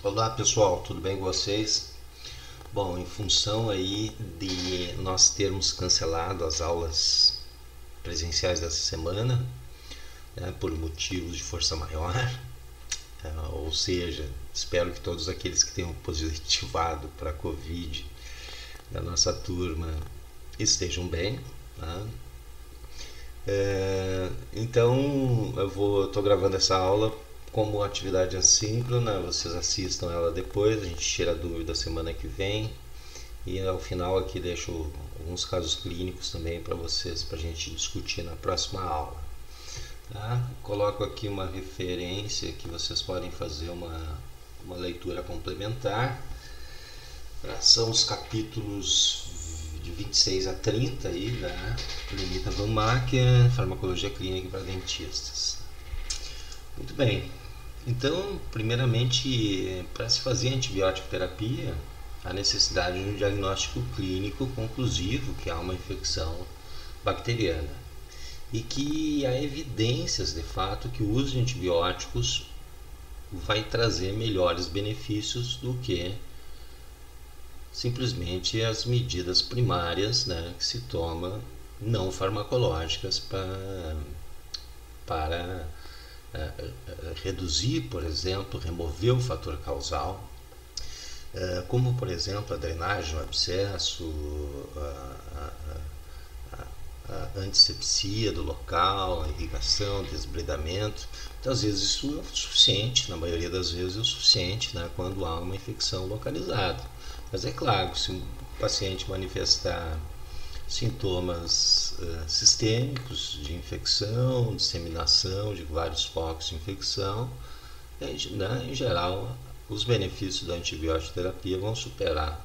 Olá pessoal, tudo bem com vocês? Bom, em função aí de nós termos cancelado as aulas presenciais dessa semana, né, por motivos de força maior, ou seja, espero que todos aqueles que tenham positivado para a Covid da nossa turma estejam bem. Tá? Então eu estou gravando essa aula como atividade assíncrona, vocês assistam ela depois, a gente tira a dúvida semana que vem e ao final aqui deixo alguns casos clínicos também para vocês, para a gente discutir na próxima aula. Tá? Coloco aqui uma referência que vocês podem fazer uma leitura complementar. São os capítulos de 26 a 30 aí da Lenita Van Macker, Farmacologia Clínica para Dentistas. Muito bem, então primeiramente para se fazer antibiótico terapia há necessidade de um diagnóstico clínico conclusivo que há uma infecção bacteriana e que há evidências de fato que o uso de antibióticos vai trazer melhores benefícios do que simplesmente as medidas primárias, né, que se toma não farmacológicas para reduzir, por exemplo, remover o fator causal, como por exemplo a drenagem, o abscesso, a antisepsia do local, a irrigação, o desbridamento. Então, às vezes isso é o suficiente, na maioria das vezes é o suficiente, né, quando há uma infecção localizada. Mas é claro, se um paciente manifestar sintomas sistêmicos de infecção, disseminação de vários focos de infecção, em geral, os benefícios da antibiótico terapia vão superar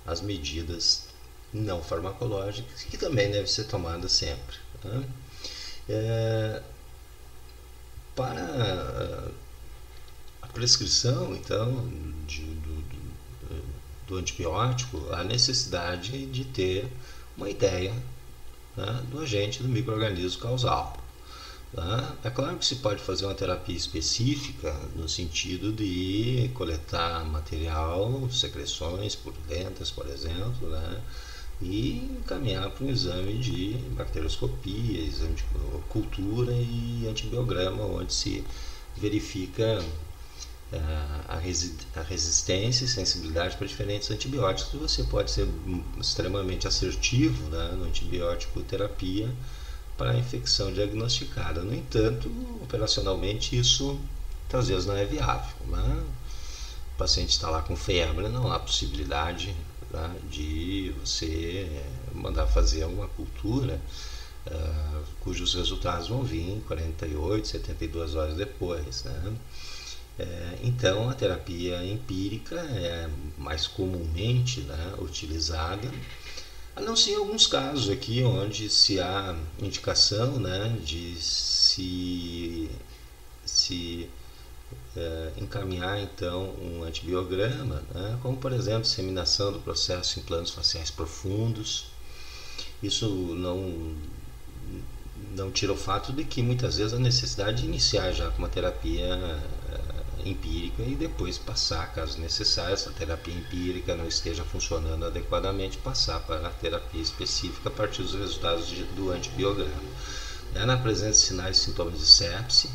as medidas não farmacológicas, que também devem ser tomadas sempre. Né? Para a prescrição, então, do antibiótico, há necessidade de ter uma ideia, né, do agente do micro-organismo causal. Tá? É claro que se pode fazer uma terapia específica no sentido de coletar material, secreções purulentas, por exemplo, né, e encaminhar para um exame de bacterioscopia, exame de cultura e antibiograma, onde se verifica a resistência e sensibilidade para diferentes antibióticos. Você pode ser extremamente assertivo, né, no antibiótico terapia para a infecção diagnosticada. No entanto, operacionalmente isso às vezes não é viável. Né? O paciente está lá com febre, não há possibilidade, tá, de você mandar fazer uma cultura cujos resultados vão vir em 48, 72 horas depois. Né? Então a terapia empírica é mais comumente, né, utilizada, a não ser em alguns casos aqui onde se há indicação, né, de se encaminhar então um antibiograma, né, como por exemplo disseminação do processo em planos faciais profundos. Isso não tira o fato de que muitas vezes a necessidade de iniciar já com uma terapia empírica e depois passar, caso necessário, essa terapia empírica não esteja funcionando adequadamente, passar para a terapia específica a partir dos resultados do antibiograma. Na presença de sinais e sintomas de sepse,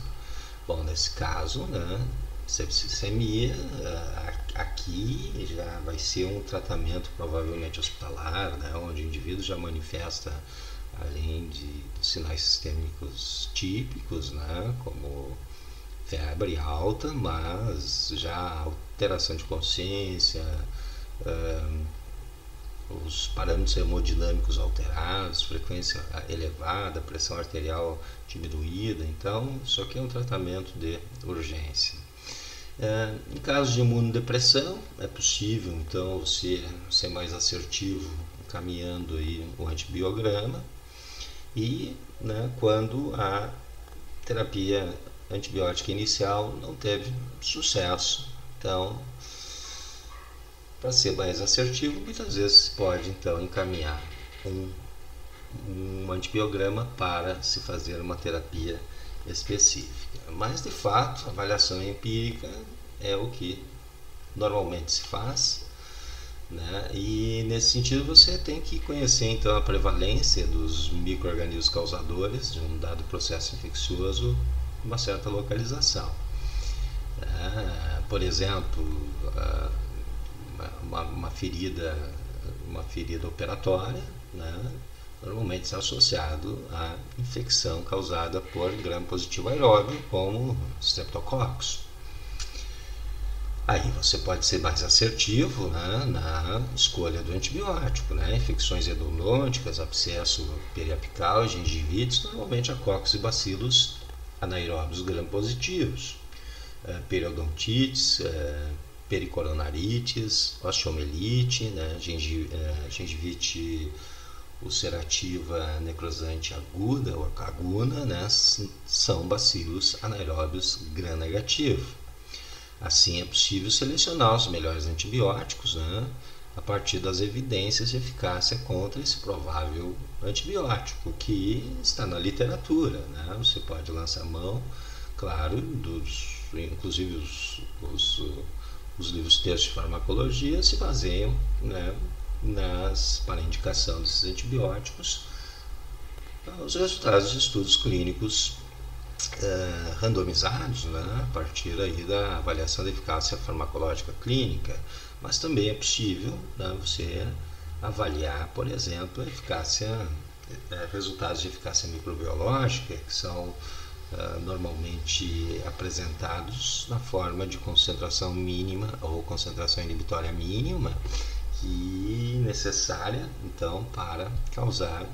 bom, nesse caso, né, septicemia, aqui já vai ser um tratamento provavelmente hospitalar, né, onde o indivíduo já manifesta, além dos sinais sistêmicos típicos, né, como febre alta, mas já alteração de consciência, os parâmetros hemodinâmicos alterados, frequência elevada, pressão arterial diminuída. Então, isso aqui é um tratamento de urgência. Em caso de imunodepressão, é possível então você ser mais assertivo encaminhando aí o antibiograma e, né, quando a terapia antibiótica inicial não teve sucesso. Então, para ser mais assertivo, muitas vezes pode então encaminhar um antibiograma para se fazer uma terapia específica. Mas de fato, a avaliação empírica é o que normalmente se faz, né? E nesse sentido você tem que conhecer então a prevalência dos micro-organismos causadores de um dado processo infeccioso em uma certa localização. Por exemplo, uma ferida operatória, né, normalmente está associado à infecção causada por gram positivo aeróbio, como Streptococcus. Aí você pode ser mais assertivo, né, na escolha do antibiótico, né? Infecções endodônticas, abscesso periapical, gingivites, normalmente a Coccus e bacilos anaeróbios gram-positivos. Periodontites, pericoronarites, osteomielite, né, gengivite ulcerativa necrosante aguda ou caguna, né, são bacilos anaeróbios gram-negativo. Assim é possível selecionar os melhores antibióticos, né, a partir das evidências de eficácia contra esse provável antibiótico que está na literatura, né? Você pode lançar mão, claro, inclusive os livros textos de farmacologia se baseiam, né, para a indicação desses antibióticos, os resultados de estudos clínicos randomizados, né, a partir aí da avaliação da eficácia farmacológica clínica, mas também é possível, né, você avaliar, por exemplo, a eficácia, resultados de eficácia microbiológica, que são normalmente apresentados na forma de concentração mínima ou concentração inibitória mínima, que é necessária então para causar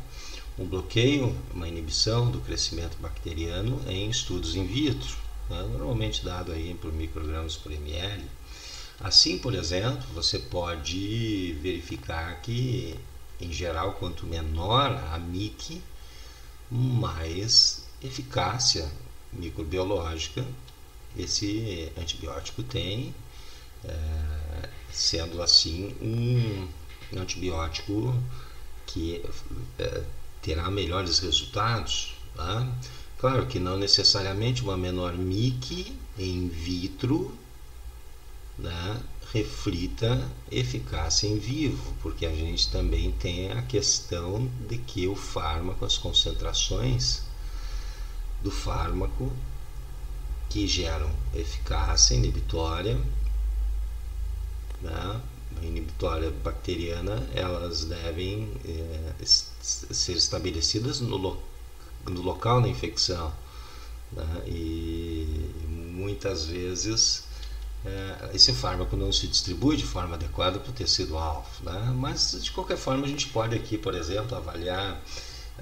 um bloqueio, uma inibição do crescimento bacteriano em estudos in vitro, né, normalmente dado aí por microgramas por ml. Assim, por exemplo, você pode verificar que, em geral, quanto menor a MIC, mais eficácia microbiológica esse antibiótico tem, sendo assim um antibiótico que terá melhores resultados, tá? Claro que não necessariamente uma menor MIC em vitro, né, reflita eficácia em vivo, porque a gente também tem a questão de que o fármaco, as concentrações do fármaco que geram eficácia inibitória, né, inibitória bacteriana, elas devem ser estabelecidas no local da infecção, né, e muitas vezes esse fármaco não se distribui de forma adequada para o tecido-alvo, né? Mas de qualquer forma a gente pode aqui, por exemplo, avaliar,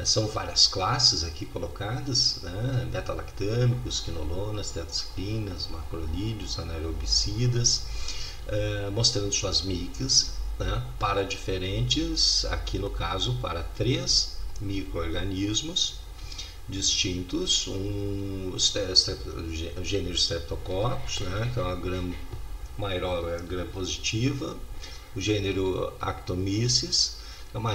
são várias classes aqui colocadas, né? Beta-lactâmicos, quinolonas, tetracicrinas, macrolídeos, anaerobicidas, mostrando suas MICs, né, para diferentes, aqui no caso para 3 micro-organismos distintos, o gênero Streptococcus, né, que é uma gram-aeróbia gram-positiva, o gênero Actomyces, que é uma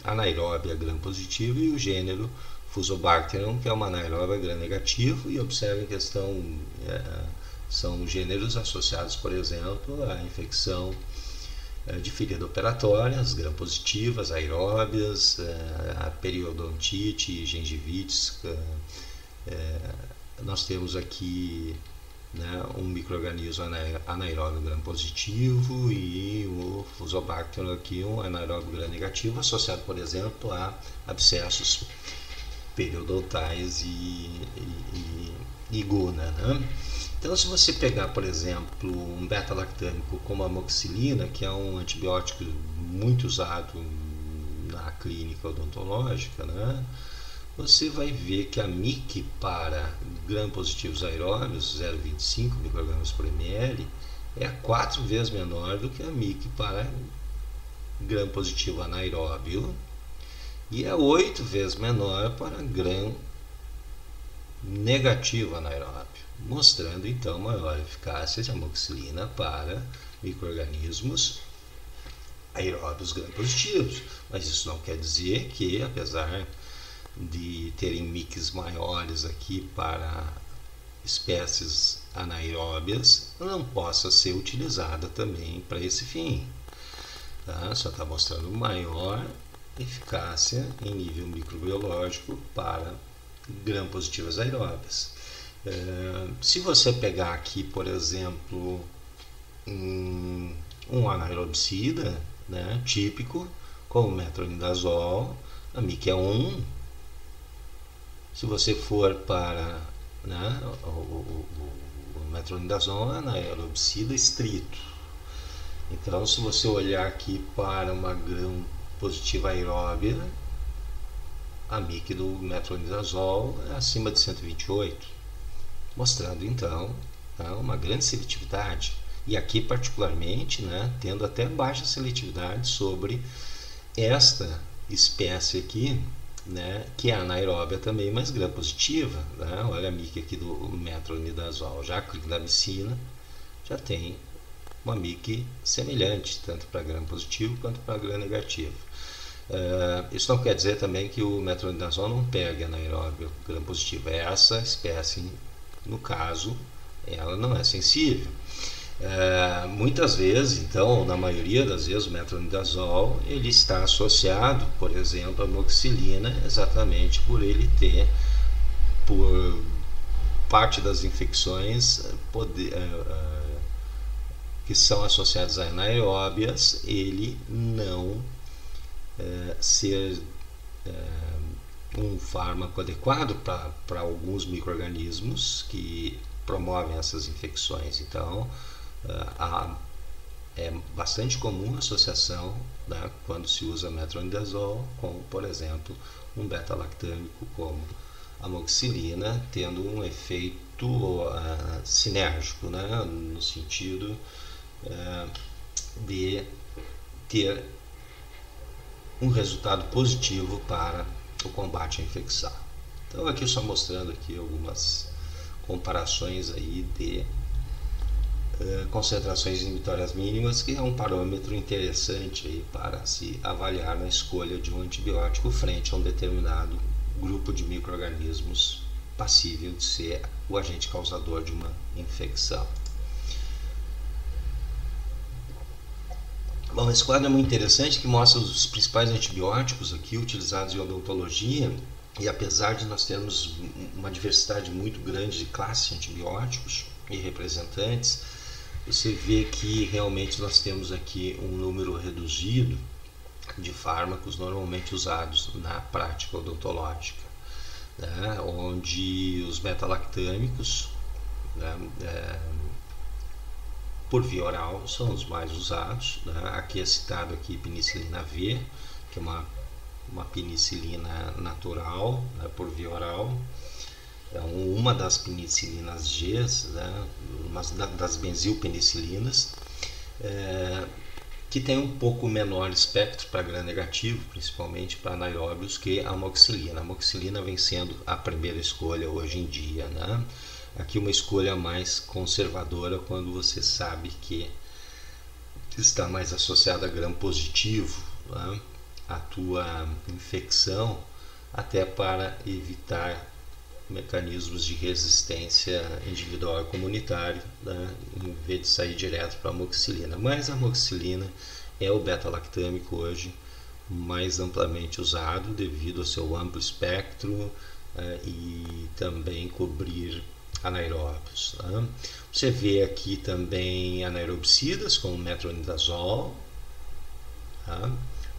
anaeróbia gram-positiva, e o gênero Fusobacterium, que é uma anaeróbia gram-negativa. E observem que são gêneros associados, por exemplo, à infecção de ferida operatória, as gram-positivas, aeróbias, a periodontite e gengivites. Nós temos aqui, né, um micro-organismo anaeróbio gram-positivo e o Fusobacterium aqui, um anaeróbio gram-negativo, associado, por exemplo, a abscessos periodontais e guna, né? Então, se você pegar, por exemplo, um beta-lactâmico como a amoxicilina, que é um antibiótico muito usado na clínica odontológica, né, você vai ver que a MIC para gram-positivos aeróbios, 0,25 microgramas por ml, é 4 vezes menor do que a MIC para gram-positivo anaeróbio e é 8 vezes menor para gram-negativo anaeróbio, mostrando então maior eficácia de amoxicilina para micro-organismos aeróbios gram-positivos. Mas isso não quer dizer que, apesar de terem MICs maiores aqui para espécies anaeróbias não possa ser utilizada também para esse fim. Tá? Só está mostrando maior eficácia em nível microbiológico para gram-positivas aeróbias. Se você pegar aqui, por exemplo, um anaerobicida, né, típico, como o metronidazol, a MIC é 1. Se você for para, né, o metronidazol é anaerobicida estrito. Então, se você olhar aqui para uma gram-positiva aeróbia, a MIC do metronidazol é acima de 128, mostrando então uma grande seletividade. E aqui particularmente, né, tendo até baixa seletividade sobre esta espécie aqui, né, que é anaeróbia também, mas gram-positiva. Né? Olha a MIC aqui do metronidazol. Já a clindamicina já tem uma MIC semelhante, tanto para gram-positivo quanto para gram-negativo. Isso não quer dizer também que o metronidazol não pega anaeróbio gram-positivo. Essa espécie, no caso, ela não é sensível. Muitas vezes, então, na maioria das vezes, o metronidazol ele está associado, por exemplo, à amoxicilina, exatamente por ele ter, por parte das infecções que são associadas a anaeróbias, ele não ser um fármaco adequado para alguns micro-organismos que promovem essas infecções. Então, é bastante comum a associação, né, quando se usa metronidazol com, por exemplo, um beta-lactâmico como a amoxicilina, tendo um efeito sinérgico, né, no sentido de ter um resultado positivo para o combate à infecção. Então, aqui só mostrando aqui algumas comparações aí de concentrações inibitórias mínimas, que é um parâmetro interessante aí para se avaliar na escolha de um antibiótico frente a um determinado grupo de micro-organismos passível de ser o agente causador de uma infecção. Bom, esse quadro é muito interessante, que mostra os principais antibióticos aqui utilizados em odontologia, e apesar de nós termos uma diversidade muito grande de classes de antibióticos e representantes, você vê que realmente nós temos aqui um número reduzido de fármacos normalmente usados na prática odontológica, né, onde os beta-lactâmicos, né, por via oral são os mais usados, né? Aqui é citado aqui penicilina V, que é uma penicilina natural, né, por via oral. É uma das penicilinas G, né, uma das benzilpenicilinas, que tem um pouco menor espectro para gram-negativo, principalmente para anaeróbios, que a amoxicilina. A amoxicilina vem sendo a primeira escolha hoje em dia, né? Aqui uma escolha mais conservadora quando você sabe que está mais associada a gram-positivo, né, a tua infecção, até para evitar mecanismos de resistência individual e comunitário, né, em vez de sair direto para a amoxicilina. Mas a amoxicilina é o beta-lactâmico hoje mais amplamente usado devido ao seu amplo espectro e também cobrir anaeróbios. Né? Você vê aqui também anaerobicidas como metronidazol, tá?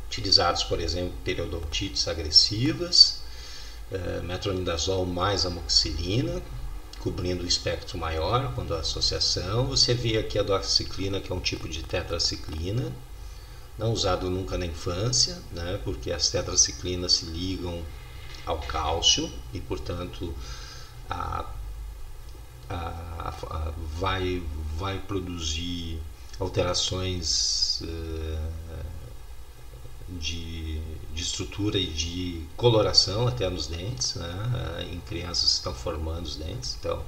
Utilizados, por exemplo, em periodontites agressivas, metronidazol mais amoxicilina, cobrindo o espectro maior quando a associação. Você vê aqui a doxiciclina, que é um tipo de tetraciclina, não usado nunca na infância, né? Porque as tetraciclinas se ligam ao cálcio e, portanto, vai produzir alterações de estrutura e de coloração até nos dentes, né? Em crianças que estão formando os dentes. Então,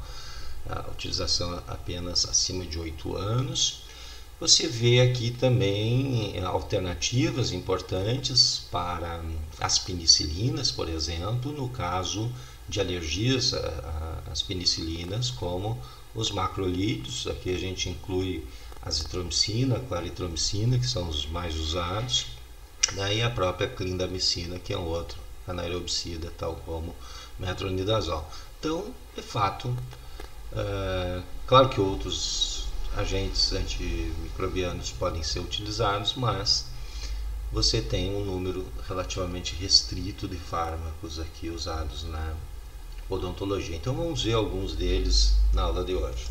a utilização apenas acima de 8 anos. Você vê aqui também alternativas importantes para as penicilinas, por exemplo, no caso de alergias às penicilinas, como Os macrolídeos, aqui a gente inclui azitromicina, a claritromicina, que são os mais usados, e a própria clindamicina, que é um outro anaerobicida, tal como metronidazol. Então, de fato, claro que outros agentes antimicrobianos podem ser utilizados, mas você tem um número relativamente restrito de fármacos aqui usados na odontologia. Então vamos ver alguns deles na aula de hoje.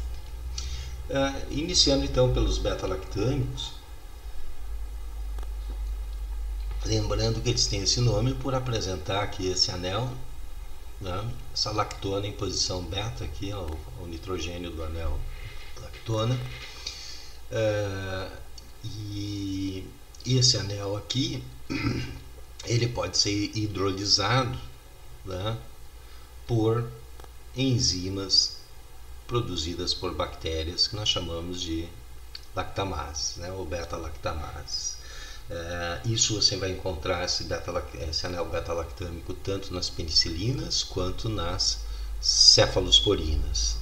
Iniciando então pelos beta-lactâmicos, lembrando que eles têm esse nome por apresentar aqui esse anel, né? Essa lactona em posição beta aqui, o nitrogênio do anel lactona, e esse anel aqui ele pode ser hidrolisado, né, por enzimas produzidas por bactérias que nós chamamos de lactamases, né, ou beta-lactamases. Isso você vai encontrar esse anel beta-lactâmico tanto nas penicilinas quanto nas cefalosporinas,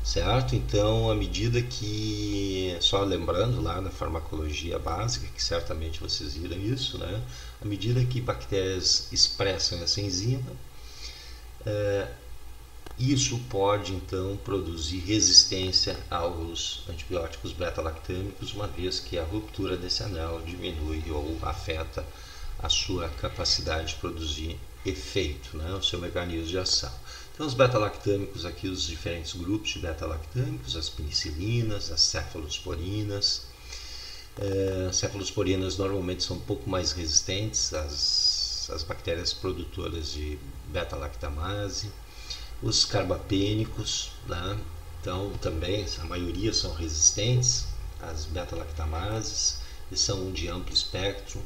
certo? Então, à medida que, só lembrando lá na farmacologia básica, que certamente vocês viram isso, né? À medida que bactérias expressam essa enzima, isso pode então produzir resistência aos antibióticos beta-lactâmicos, uma vez que a ruptura desse anel diminui ou afeta a sua capacidade de produzir efeito, né, o seu mecanismo de ação. Então, os beta-lactâmicos aqui, os diferentes grupos de beta-lactâmicos, as penicilinas, as cefalosporinas. As cefalosporinas normalmente são um pouco mais resistentes às bactérias produtoras de beta-lactamase. Os carbapênicos, né? Então também a maioria são resistentes às beta-lactamases e são de amplo espectro,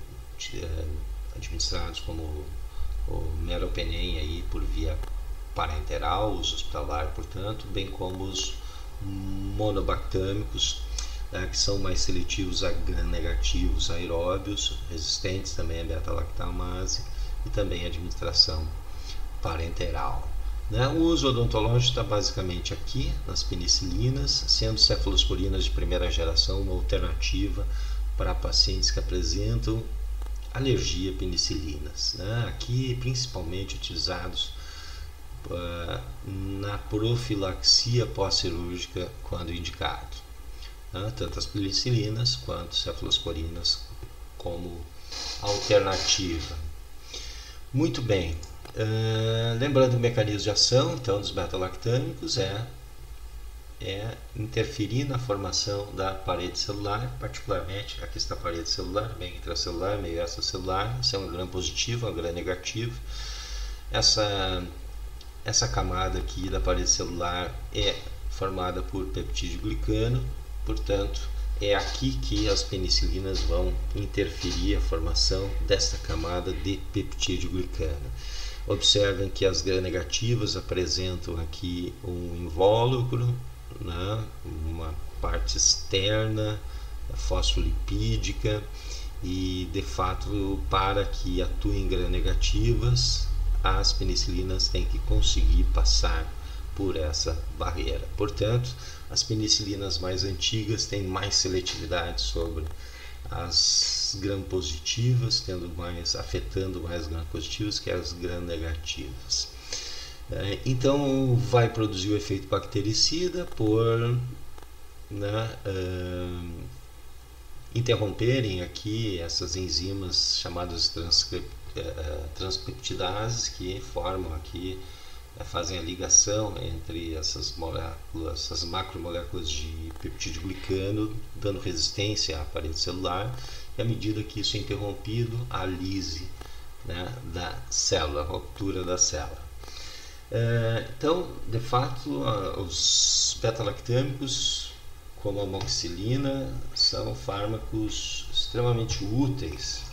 administrados como o meropenem aí por via parenteral, uso hospitalar, portanto, bem como os monobactâmicos, que são mais seletivos a gram-negativos aeróbios, resistentes também a beta-lactamase e também a administração parenteral. O uso odontológico está basicamente aqui nas penicilinas, sendo cefalosporinas de primeira geração uma alternativa para pacientes que apresentam alergia a penicilinas. Aqui principalmente utilizados na profilaxia pós-cirúrgica quando indicado. Tanto as penicilinas quanto cefalosporinas como alternativa. Muito bem. Lembrando o mecanismo de ação então dos beta-lactâmicos é interferir na formação da parede celular, particularmente aqui está a parede celular, meio intracelular, meio extracelular. Isso é um gram positivo, um gram negativo. Essa camada aqui da parede celular é formada por peptídeo glicano, portanto é aqui que as penicilinas vão interferir a formação desta camada de peptídeo glicano. Observem que as gram-negativas apresentam aqui um invólucro, uma parte externa fosfolipídica, e de fato, para que atuem gram-negativas, as penicilinas têm que conseguir passar por essa barreira. Portanto, as penicilinas mais antigas têm mais seletividade sobre as gram-positivas, afetando mais gram-positivas que as gram-negativas. Então vai produzir o efeito bactericida por interromperem aqui essas enzimas chamadas transcriptidases, que formam aqui, fazem a ligação entre essas moléculas, essas macromoléculas de peptídeo glicano, dando resistência à parede celular, e à medida que isso é interrompido, a lise da célula, a ruptura da célula. Então, de fato, os beta-lactâmicos, como a amoxicilina, são fármacos extremamente úteis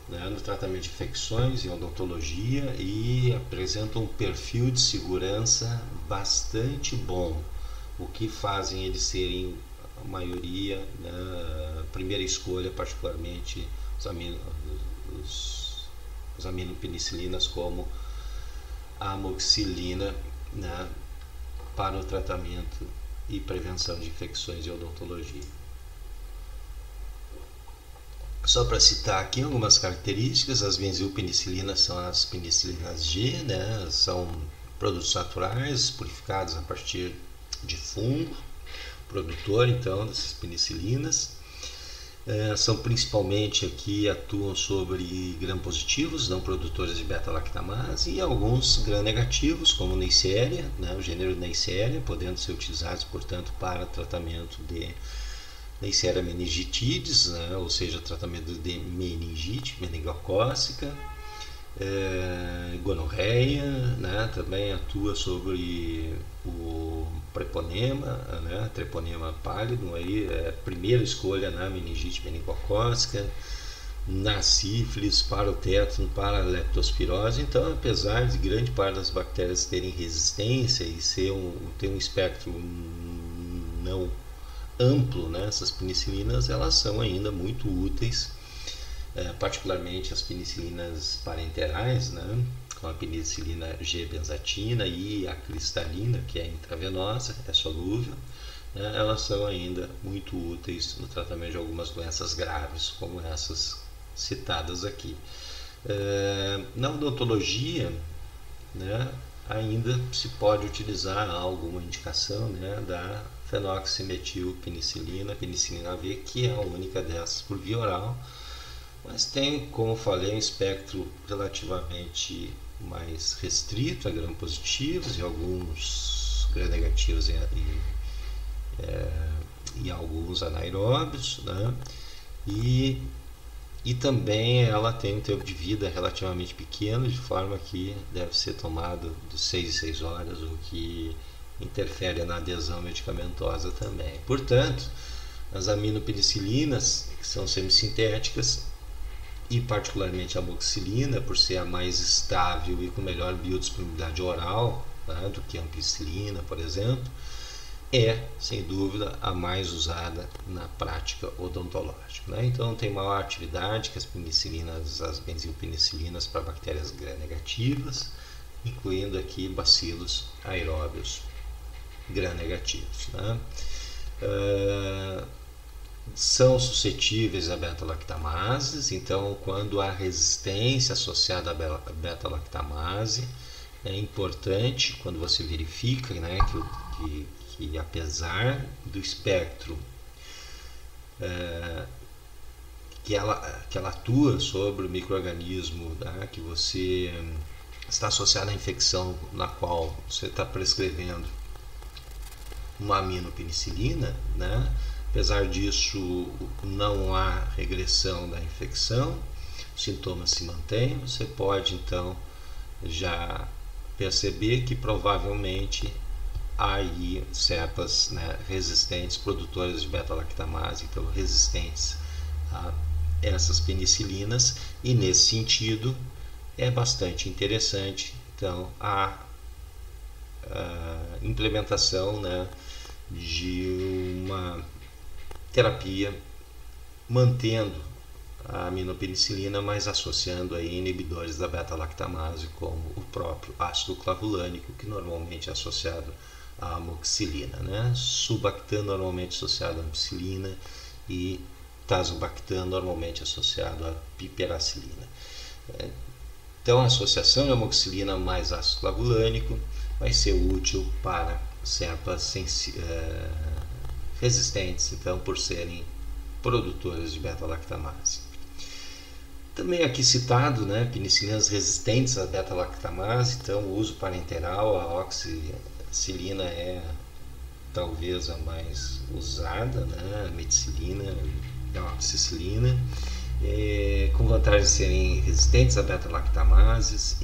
no tratamento de infecções em odontologia e apresentam um perfil de segurança bastante bom, o que fazem eles serem a maioria, primeira escolha, particularmente os aminopenicilinas como a amoxicilina, para o tratamento e prevenção de infecções em odontologia. Só para citar aqui algumas características, as benzilpenicilinas são as penicilinas G, né? São produtos naturais purificados a partir de fungo, produtor então dessas penicilinas. São principalmente aqui, atuam sobre gram-positivos, não produtores de beta-lactamase, e alguns gram-negativos, como Neisseria, né, o gênero Neisseria, podendo ser utilizados, portanto, para tratamento de Neisseria meningitidis, né, ou seja, tratamento de meningite meningocócica, gonorreia, né, também atua sobre o preponema, né, treponema pálido, aí é primeira escolha na meningite meningocócica, na sífilis, para o tétano, para a leptospirose. Então, apesar de grande parte das bactérias terem resistência e ter um espectro não amplo, né, essas penicilinas, elas são ainda muito úteis, particularmente as penicilinas parenterais, né, com a penicilina G-benzatina e a cristalina, que é intravenosa, é solúvel, né, elas são ainda muito úteis no tratamento de algumas doenças graves, como essas citadas aqui. Na odontologia, né, ainda se pode utilizar alguma indicação, né, da fenoximetilpenicilina, penicilina V, que é a única dessas por via oral, mas tem, como falei, um espectro relativamente mais restrito a gram-positivos e alguns gram-negativos e alguns anaeróbios, né? E também ela tem um tempo de vida relativamente pequeno, de forma que deve ser tomado de 6 em 6 horas, o que interfere na adesão medicamentosa também. Portanto, as aminopenicilinas, que são semissintéticas, e particularmente a amoxicilina, por ser a mais estável e com melhor biodisponibilidade oral, né, do que a ampicilina, por exemplo, é, sem dúvida, a mais usada na prática odontológica, né? Então, tem maior atividade que as penicilinas, as benzilpenicilinas para bactérias gram-negativas, incluindo aqui bacilos aeróbios gram-negativos, né? São suscetíveis a beta-lactamases, então quando há resistência associada à beta-lactamase, é importante quando você verifica, né, que apesar do espectro que ela atua sobre o micro-organismo, né, que você está associado à infecção na qual você está prescrevendo uma aminopenicilina, né? Apesar disso, não há regressão da infecção, os sintomas se mantêm. Você pode então já perceber que provavelmente há aí cepas, né, resistentes, produtoras de beta-lactamase, então resistentes a essas penicilinas, e nesse sentido é bastante interessante então a implementação, né, de uma terapia mantendo a aminopenicilina, mas associando aí inibidores da beta-lactamase, como o próprio ácido clavulânico, que normalmente é associado à amoxicilina, né? Sulbactam normalmente associado à ampicilina e tazobactam normalmente associado à piperacilina. Então, a associação de amoxicilina mais ácido clavulânico vai ser útil para cepas resistentes, então, por serem produtoras de beta-lactamase. Também aqui citado, né, penicilinas resistentes à beta-lactamase, então o uso parenteral, a oxicilina é talvez a mais usada, né, a meticilina, a oxicilina, com vantagem de serem resistentes à beta-lactamases,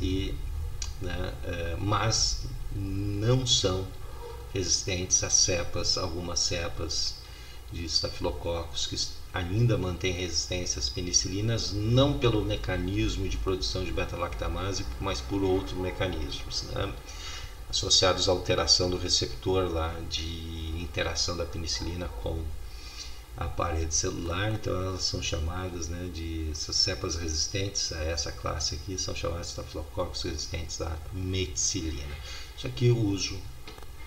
mas não são resistentes a cepas, algumas cepas de estafilococos que ainda mantêm resistência às penicilinas, não pelo mecanismo de produção de beta-lactamase, mas por outros mecanismos, né, associados à alteração do receptor lá de interação da penicilina com a parede celular. Então elas são chamadas, né, de essas cepas resistentes a essa classe aqui, são chamadas de estafilococos resistentes à meticilina. Isso aqui eu uso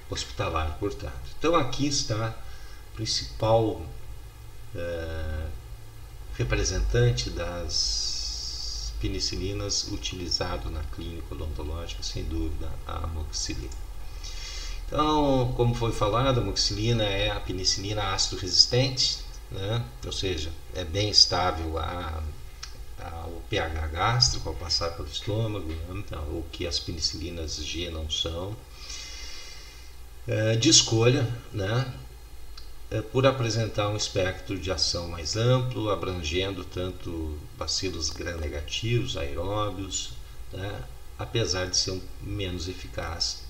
hospitalar, portanto. Então aqui está o principal representante das penicilinas utilizado na clínica odontológica, sem dúvida, a amoxicilina. Então, como foi falado, a amoxicilina é a penicilina ácido resistente, né? Ou seja, é bem estável ao pH gástrico ao passar pelo estômago, né? Então, o que as penicilinas G não são. De escolha, né? Por apresentar um espectro de ação mais amplo, abrangendo tanto bacilos gram-negativos, aeróbios, né? Apesar de ser menos eficaz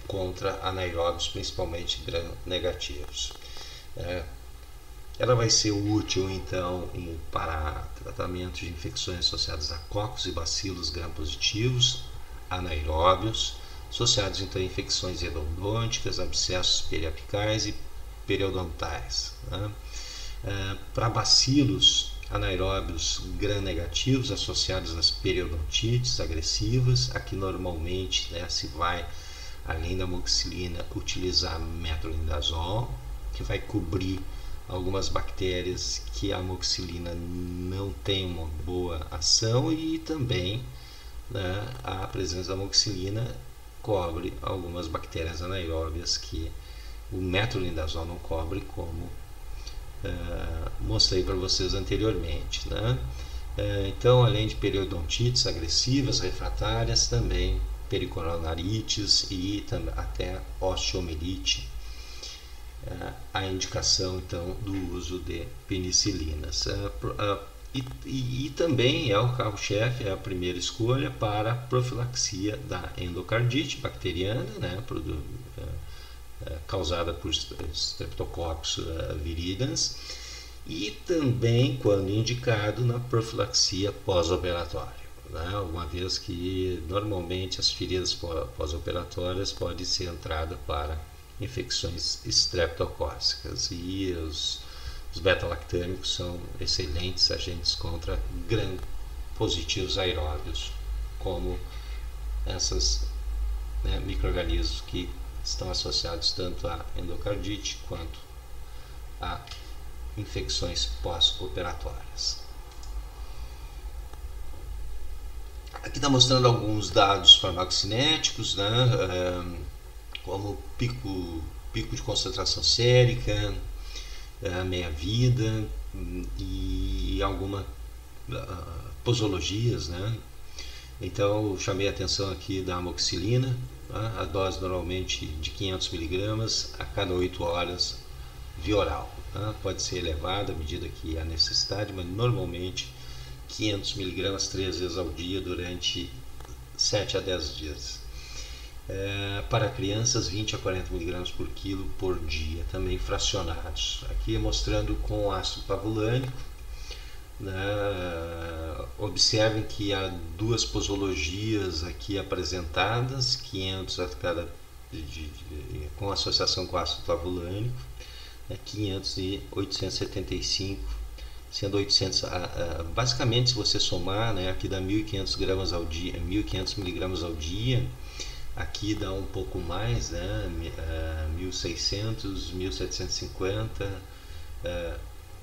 contra anaeróbios, principalmente gram-negativos. Ela vai ser útil então para tratamento de infecções associadas a cocos e bacilos gram-positivos, anaeróbios, associados então a infecções endodônticas, abscessos periapicais e periodontais. Né? Para bacilos anaeróbios gram-negativos associados às periodontites agressivas, aqui normalmente, né, se vai, além da amoxicilina, utilizar metronidazol, que vai cobrir algumas bactérias que a amoxicilina não tem uma boa ação, e também, né, a presença da amoxicilina cobre algumas bactérias anaeróbias que o metronidazol não cobre, como mostrei para vocês anteriormente, né? Então, além de periodontites agressivas, refratárias, também pericoronarites e até osteomielite, a indicação então do uso de penicilinas. E também é o carro-chefe, é a primeira escolha para a profilaxia da endocardite bacteriana, né, causada por Streptococcus viridans, e também, quando indicado, na profilaxia pós-operatória, né, uma vez que normalmente as feridas pós-operatórias podem ser entrada para infecções estreptocóccicas, e os beta-lactâmicos são excelentes agentes contra gram-positivos aeróbios, como essas, né, micro-organismos que estão associados tanto a endocardite quanto a infecções pós-operatórias. Aqui está mostrando alguns dados farmacocinéticos, né, como pico de concentração sérica, meia-vida e algumas posologias, né? Então, chamei a atenção aqui da amoxicilina, tá? A dose normalmente de 500 mg a cada 8 horas via oral, tá? Pode ser elevada à medida que há necessidade, mas normalmente 500 mg 3 vezes ao dia durante 7 a 10 dias. Para crianças, 20 a 40 mg por quilo por dia, também fracionados. Aqui mostrando com ácido clavulânico, né? Observem que há duas posologias aqui apresentadas, 500 a cada, com associação com ácido clavulânico, 500 e 875, sendo 800, basicamente, se você somar, né, aqui dá 1.500 gramas ao dia, 1.500 miligramas ao dia. Aqui dá um pouco mais, né? 1.600, 1.750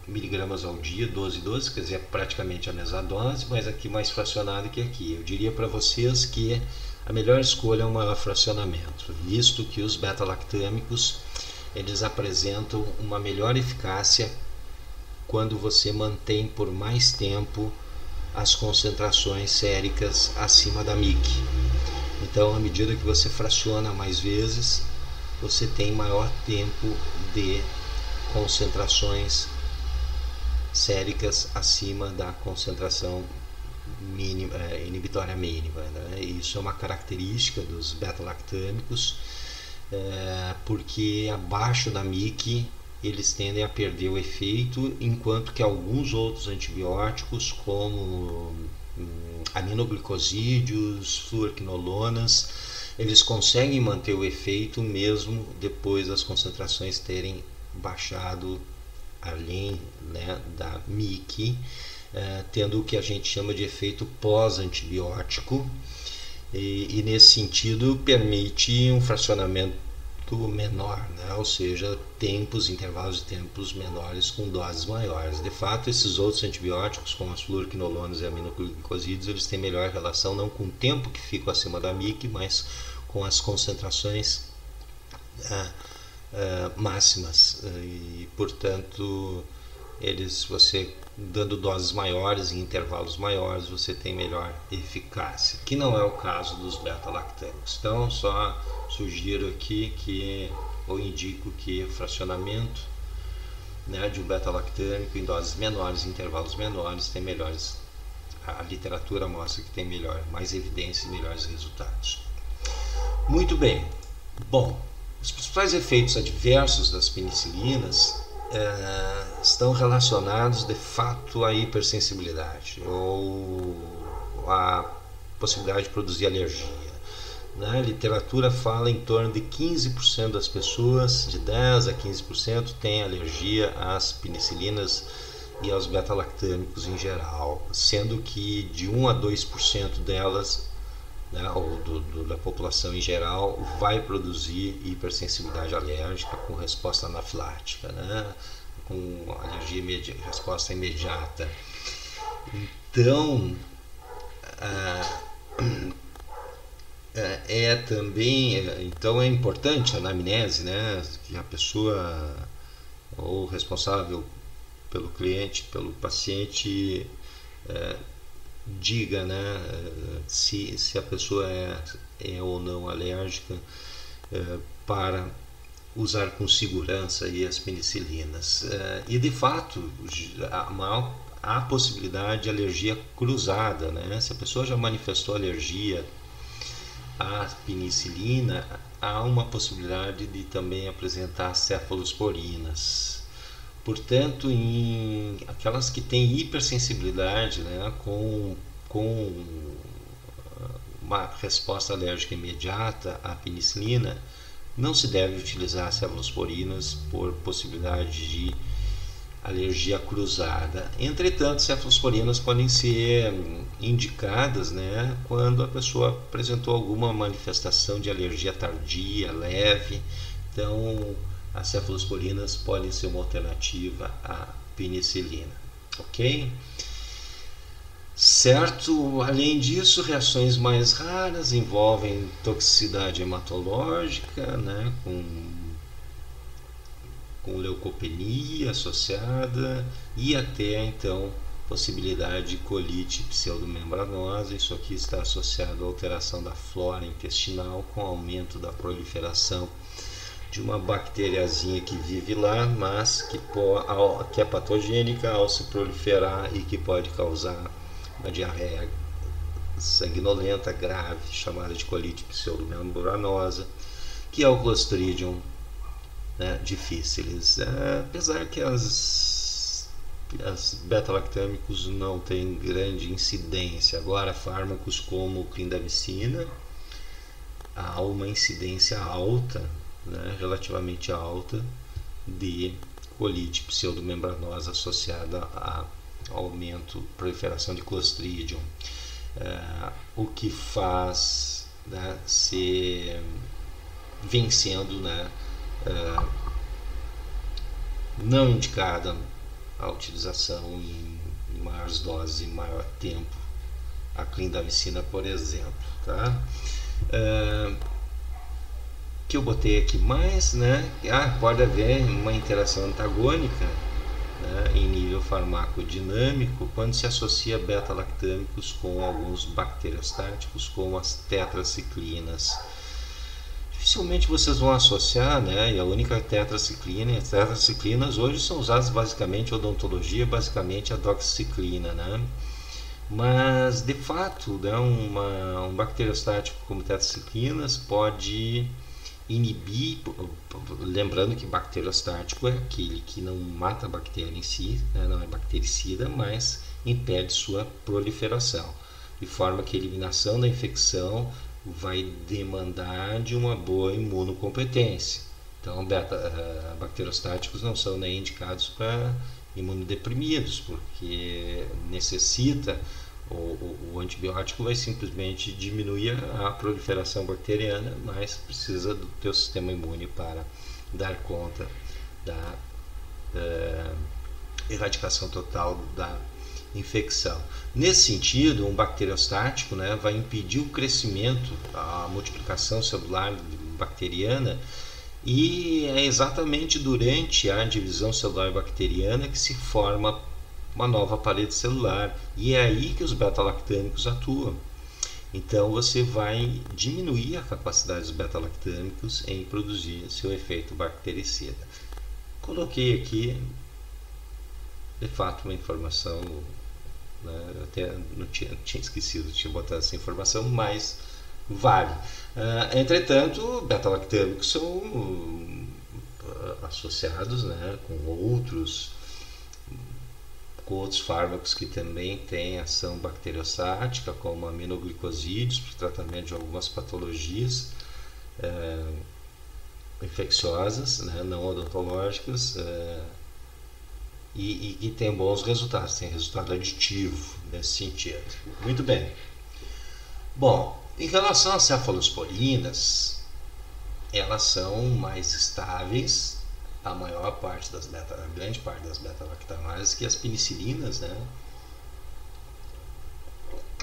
miligramas ao dia, 12 12, quer dizer, é praticamente a mesma dose, mas aqui mais fracionado que aqui. Eu diria para vocês que a melhor escolha é o maior fracionamento, visto que os beta-lactâmicos, eles apresentam uma melhor eficácia quando você mantém por mais tempo as concentrações séricas acima da MIC. Então, à medida que você fraciona mais vezes, você tem maior tempo de concentrações séricas acima da concentração mínima, inibitória mínima, né? Isso é uma característica dos beta-lactâmicos, porque abaixo da MIC eles tendem a perder o efeito, enquanto que alguns outros antibióticos, como aminoglicosídeos, fluorquinolonas, eles conseguem manter o efeito mesmo depois das concentrações terem baixado além, né, da MIC, tendo o que a gente chama de efeito pós-antibiótico, e nesse sentido permite um fracionamento menor, né? Ou seja, intervalos de tempos menores com doses maiores. De fato, esses outros antibióticos, como as fluoroquinolonas e aminoglicosídeos, eles têm melhor relação não com o tempo que ficam acima da MIC, mas com as concentrações máximas. E, portanto, você dando doses maiores em intervalos maiores, você tem melhor eficácia, que não é o caso dos beta-lactâmicos. Então, só sugiro aqui ou indico que o fracionamento, né, de um beta-lactâmico em doses menores, em intervalos menores, tem melhores. A literatura mostra que tem mais evidências e melhores resultados. Muito bem. Bom, os principais efeitos adversos das penicilinas estão relacionados de fato à hipersensibilidade ou à possibilidade de produzir alergia. A literatura fala em torno de 15% das pessoas, de 10 a 15%, têm alergia às penicilinas e aos beta-lactâmicos em geral, sendo que de 1 a 2% delas, né, ou da população em geral, vai produzir hipersensibilidade alérgica com resposta anafilática, né, com alergia resposta imediata. Então, então é importante a anamnese, né, que a pessoa ou responsável pelo cliente, pelo paciente, diga, né, se a pessoa é ou não alérgica, para usar com segurança aí as penicilinas. E de fato há possibilidade de alergia cruzada, né? Se a pessoa já manifestou alergia à penicilina, há uma possibilidade de também apresentar cefalosporinas. Portanto, em aquelas que têm hipersensibilidade, né, com uma resposta alérgica imediata à penicilina, não se deve utilizar cefalosporinas por possibilidade de alergia cruzada. Entretanto, cefalosporinas podem ser indicadas, né, quando a pessoa apresentou alguma manifestação de alergia tardia, leve. Então, as cefalosporinas podem ser uma alternativa à penicilina, ok? Certo? Além disso, reações mais raras envolvem toxicidade hematológica, né, com leucopenia associada e até então possibilidade de colite pseudomembranosa. Isso aqui está associado à alteração da flora intestinal com aumento da proliferação de uma bactériazinha que vive lá, mas que é patogênica ao se proliferar e que pode causar uma diarreia sanguinolenta grave, chamada de colite pseudomembranosa, que é o Clostridium, né, difficilis. Apesar que as beta-lactâmicos não têm grande incidência. Agora, fármacos como clindamicina, há uma incidência alta, né, relativamente alta, de colite pseudomembranosa associada a aumento, proliferação de Clostridium, o que faz, né, vem sendo, né, não indicada a utilização em maiores doses e maior tempo, a clindamicina, por exemplo, tá? Que eu botei aqui mais, né? Pode haver uma interação antagônica, né, em nível farmacodinâmico quando se associa beta-lactâmicos com alguns bacteriostáticos, como as tetraciclinas. Dificilmente vocês vão associar, né? E a única tetraciclina e as tetraciclinas hoje são usadas basicamente em odontologia, basicamente a doxiciclina, né? Mas de fato, né, um bacteriostático como tetraciclinas pode inibir, lembrando que bacteriostático é aquele que não mata a bactéria em si, né, não é bactericida, mas impede sua proliferação, de forma que a eliminação da infecção vai demandar de uma boa imunocompetência. Então, bacteriostáticos não são nem indicados para imunodeprimidos, porque necessita O antibiótico vai simplesmente diminuir a proliferação bacteriana, mas precisa do teu sistema imune para dar conta da erradicação total da infecção. Nesse sentido, um bacteriostático, né, vai impedir o crescimento, a multiplicação celular bacteriana, e é exatamente durante a divisão celular bacteriana que se forma uma nova parede celular, e é aí que os beta-lactâmicos atuam. Então você vai diminuir a capacidade dos beta-lactâmicos em produzir seu efeito bactericida. Coloquei aqui, de fato, uma informação, né, até não tinha esquecido de botar essa informação, mas vale. Entretanto, beta-lactâmicos são associados, né, com outros fármacos que também têm ação bacteriostática, como aminoglicosídeos, para o tratamento de algumas patologias infecciosas, né, não odontológicas, e tem bons resultados, tem resultado aditivo nesse sentido. Muito bem. Bom, em relação às cefalosporinas, elas são mais estáveis, a grande parte das beta-lactamases, que as penicilinas, né?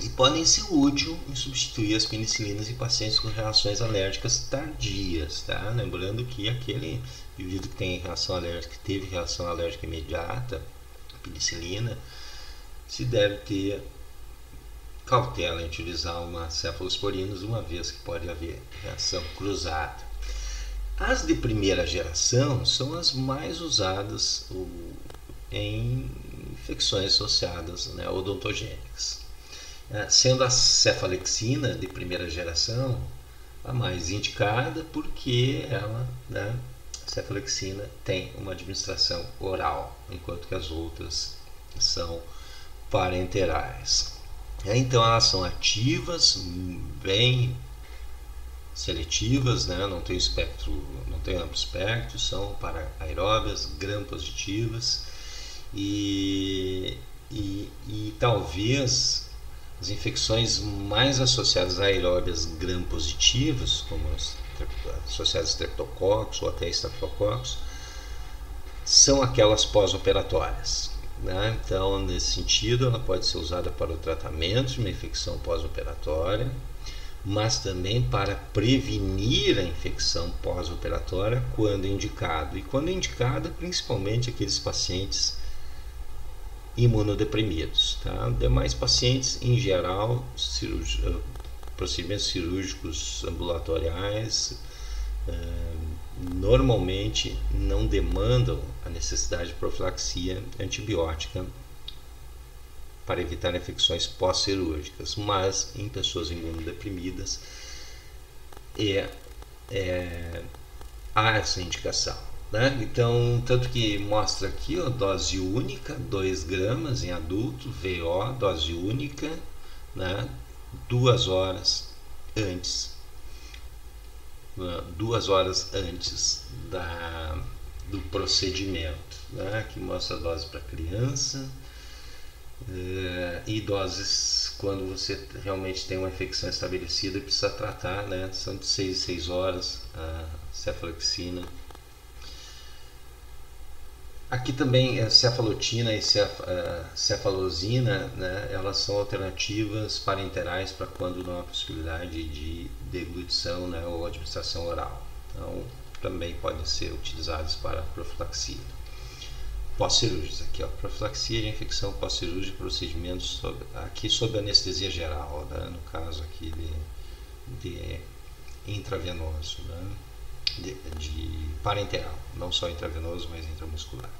E podem ser úteis em substituir as penicilinas em pacientes com reações alérgicas tardias, tá? Lembrando que aquele indivíduo que tem reação alérgica, que teve reação alérgica imediata, a penicilina, se deve ter cautela em utilizar uma cefalosporinas, uma vez que pode haver reação cruzada. As de primeira geração são as mais usadas em infecções associadas, né, odontogênicas. Sendo a cefalexina de primeira geração a mais indicada, porque ela, né, a cefalexina tem uma administração oral, enquanto que as outras são parenterais. Então elas são ativas, bem seletivas, né? Não tem amplo espectro, são para aeróbias, gram-positivas, e talvez as infecções mais associadas a aeróbias gram-positivas, como as associadas a streptococcus ou até estafilococcus, são aquelas pós-operatórias, né? Então, nesse sentido, ela pode ser usada para o tratamento de uma infecção pós-operatória, mas também para prevenir a infecção pós-operatória quando indicado. E quando indicada, principalmente aqueles pacientes imunodeprimidos. Tá? Demais pacientes, em geral, procedimentos cirúrgicos ambulatoriais, normalmente não demandam a necessidade de profilaxia antibiótica para evitar infecções pós-cirúrgicas, mas em pessoas imunodeprimidas há essa indicação, né? Então, tanto que mostra aqui, ó, dose única, 2 gramas em adulto, VO, dose única, né? 2 horas antes do procedimento, né? Aqui mostra a dose para criança, e doses quando você realmente tem uma infecção estabelecida e precisa tratar, né? São de 6 em 6 horas a cefalexina. Aqui também a cefalotina e cefalozina, né? Elas são alternativas parenterais para quando não há possibilidade de deglutição, né? Ou administração oral. Então também podem ser utilizadas para profilaxia pós-cirúrgicos. Aqui, ó, profilaxia de infecção pós-cirúrgica, procedimentos aqui sob anestesia geral, né? No caso aqui de intravenoso, né? de parenteral, não só intravenoso, mas intramuscular.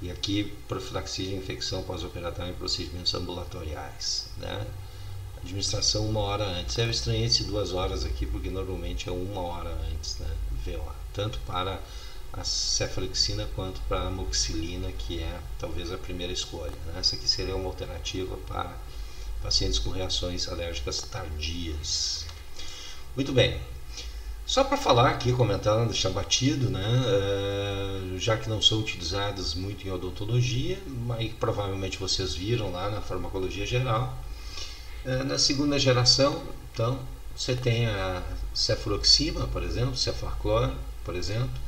E aqui profilaxia de infecção pós-operatória em procedimentos ambulatoriais, né? Administração 1 hora antes. Eu estranhei esse 2 horas aqui porque normalmente é 1 hora antes, né? VO, tanto para a cefalexina quanto para a amoxicilina, que é talvez a primeira escolha, né? Essa aqui seria uma alternativa para pacientes com reações alérgicas tardias. Muito bem. Só para falar aqui, comentar, não deixar batido, né? Já que não são utilizadas muito em odontologia, mas provavelmente vocês viram lá na farmacologia geral, Na segunda geração, então, você tem a cefaloxima, por exemplo, cefaclor, por exemplo,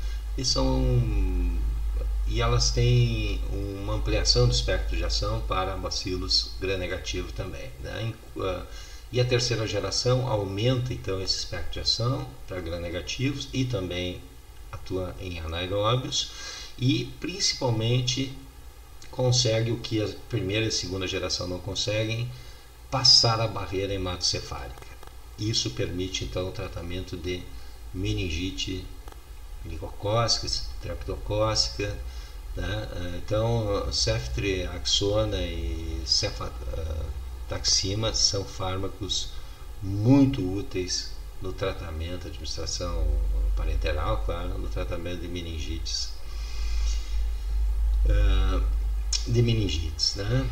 e elas têm uma ampliação do espectro de ação para bacilos gram-negativo também, né? E a terceira geração aumenta então esse espectro de ação para gram-negativos e também atua em anaeróbios e principalmente consegue o que a primeira e a segunda geração não conseguem, passar a barreira hematocefálica. Isso permite então o tratamento de meningite meningocócica, streptocócica, né? Então, ceftriaxona e cefotaxima são fármacos muito úteis no tratamento, administração parenteral, claro, no tratamento de meningites. Né?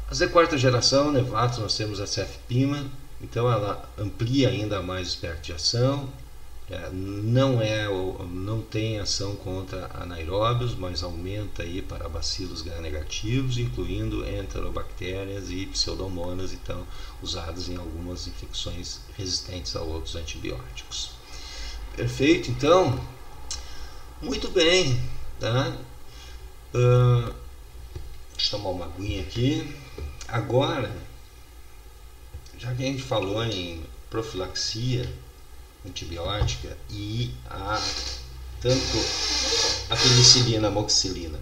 A quarta geração, Nevatos, nós temos a cefpima, então ela amplia ainda mais o espectro de ação, não tem ação contra anaeróbios, mas aumenta aí para bacilos gram-negativos, incluindo enterobactérias e pseudomonas, então usados em algumas infecções resistentes a outros antibióticos. Perfeito, então, muito bem, tá? Deixa eu tomar uma aguinha aqui. Agora, já que a gente falou em profilaxia antibiótica e tanto a penicilina, a amoxicilina,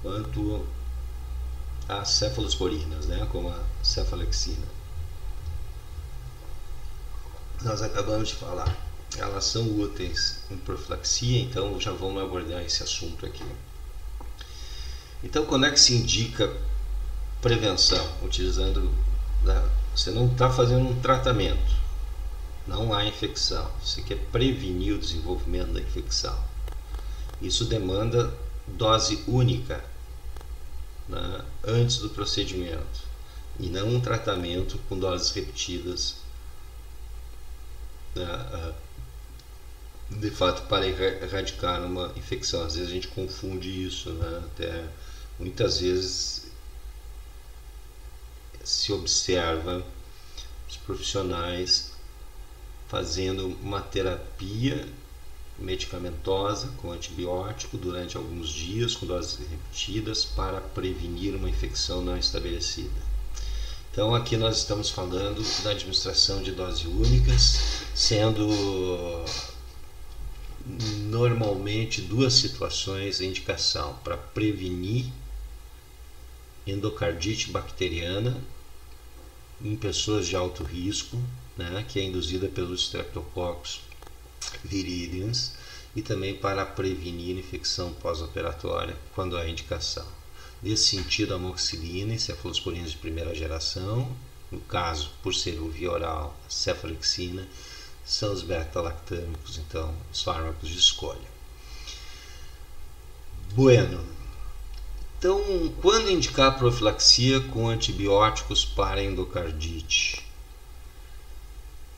quanto as cefalosporinas, né, como a cefalexina, nós acabamos de falar, elas são úteis em profilaxia, então já vamos abordar esse assunto aqui. Então, quando é que se indica prevenção? Utilizando, né, você não está fazendo um tratamento, não há infecção, você quer prevenir o desenvolvimento da infecção. Isso demanda dose única, né, antes do procedimento, e não um tratamento com doses repetidas, de fato, para erradicar uma infecção. Às vezes a gente confunde isso, né? Até muitas vezes se observa os profissionais fazendo uma terapia medicamentosa com antibiótico durante alguns dias, com doses repetidas, para prevenir uma infecção não estabelecida. Então aqui nós estamos falando da administração de doses únicas, sendo normalmente duas situações de indicação: para prevenir endocardite bacteriana em pessoas de alto risco, né, que é induzida pelos Streptococcus viridans, e também para prevenir infecção pós-operatória quando há indicação. Nesse sentido, a amoxicilina e cefalosporinas de primeira geração, no caso, por ser via oral, a cefalexina, são os beta-lactâmicos, então, os fármacos de escolha. Bueno, então, quando indicar profilaxia com antibióticos para endocardite?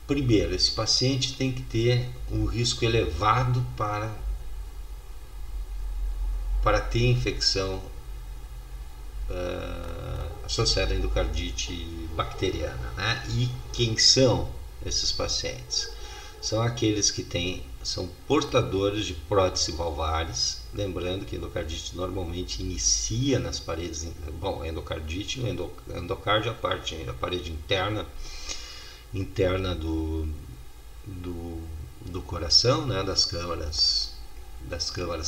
Primeiro, esse paciente tem que ter um risco elevado para ter infecção associada à endocardite bacteriana, né? E quem são esses pacientes? São aqueles que são portadores de prótese valvares. Lembrando que a endocardite normalmente inicia nas paredes. Bom, a endocardite, o endocárdio é a parede interna do coração, né, das câmaras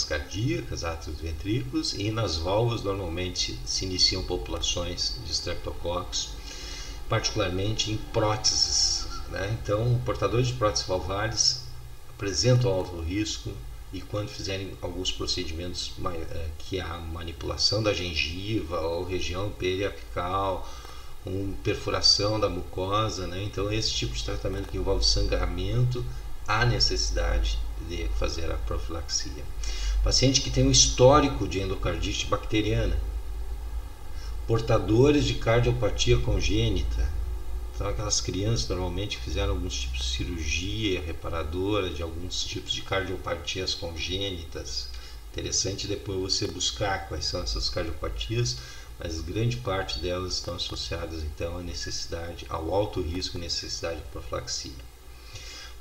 cardíacas, átrios e ventrículos, e nas válvulas normalmente se iniciam populações de Streptococcus, particularmente em próteses, né? Então, portadores de próteses valvares apresentam alto risco, e quando fizerem alguns procedimentos que há manipulação da gengiva ou região periapical, com perfuração da mucosa, né? Então esse tipo de tratamento que envolve sangramento, há necessidade de fazer a profilaxia. Paciente que tem um histórico de endocardite bacteriana, portadores de cardiopatia congênita, são aquelas crianças normalmente que fizeram alguns tipos de cirurgia reparadora de alguns tipos de cardiopatias congênitas. Interessante depois você buscar quais são essas cardiopatias, mas grande parte delas estão associadas então à necessidade, ao alto risco e necessidade de profilaxia.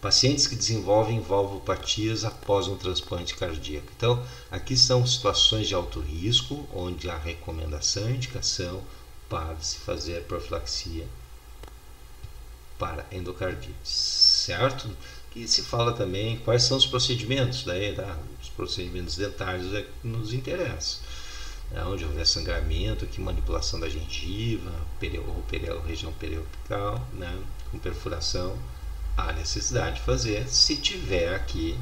Pacientes que desenvolvem valvopatias após um transplante cardíaco. Então, aqui são situações de alto risco, onde há recomendação e indicação para se fazer profilaxia para endocardite, certo? E se fala também quais são os procedimentos, daí, os procedimentos dentários é que nos interessam. Onde houver sangramento, aqui manipulação da gengiva, região periopical, né, com perfuração, há necessidade de fazer se tiver aqui,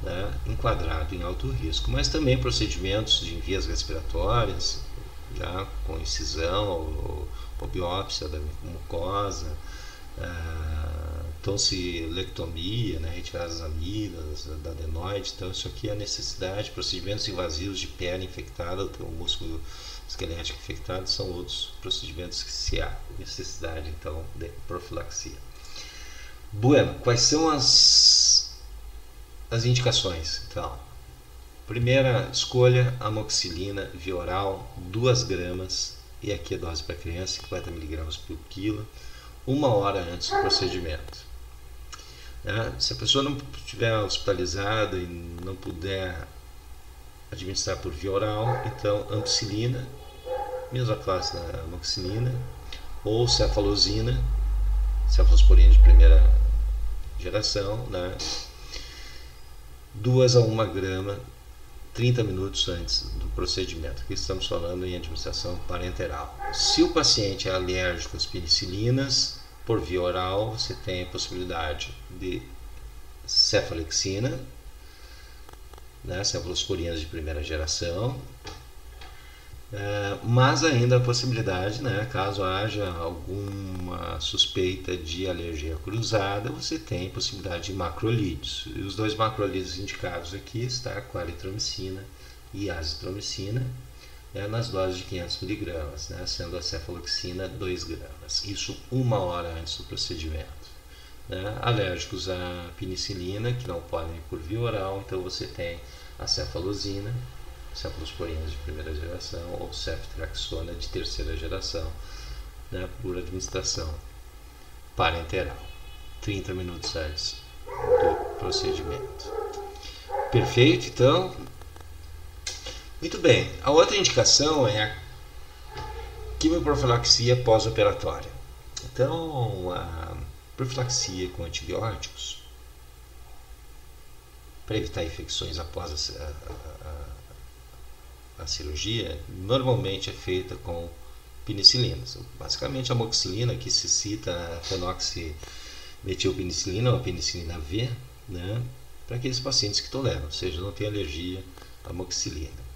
né, enquadrado em alto risco. Mas também procedimentos de vias respiratórias, já com incisão ou biópsia da mucosa, tonsilectomia, né, retirada das amígdalas, da adenoide. Então isso aqui é a necessidade. Procedimentos invasivos de pele infectada, o músculo esquelético infectado, são outros procedimentos que se há necessidade então de profilaxia. Bueno, quais são as indicações? Então, primeira escolha, amoxicilina via oral, 2 gramas, e aqui a dose para criança, 50 mg por quilo, 1 hora antes do procedimento. Se a pessoa não estiver hospitalizada e não puder administrar por via oral, então ampicilina, mesma classe da amoxicilina, ou cefalozina, cefalosporina de primeira geração, né? 2 a 1 grama 30 minutos antes do procedimento. Aqui estamos falando em administração parenteral. Se o paciente é alérgico às penicilinas, por via oral você tem a possibilidade de cefalexina, né, cefalosporinas de primeira geração, mas ainda a possibilidade, né, caso haja alguma suspeita de alergia cruzada, você tem a possibilidade de macrolídeos. E os 2 macrolídeos indicados aqui está a claritromicina e azitromicina, nas doses de 500 mg, né, sendo a cefaloxina 2 gramas. Isso 1 hora antes do procedimento. Alérgicos à penicilina, que não podem ir por via oral, então você tem a cefalozina, cefalosporinas de primeira geração ou ceftriaxona de terceira geração, né, por administração parenteral, 30 minutos antes do procedimento. Perfeito, então. Muito bem. A outra indicação é a quimioprofilaxia pós-operatória. Então, a profilaxia com antibióticos para evitar infecções após a cirurgia normalmente é feita com penicilinas. Basicamente a amoxicilina, que se cita a fenoximetilpenicilina ou a penicilina V, né, para aqueles pacientes que toleram, ou seja, não tem alergia à amoxicilina.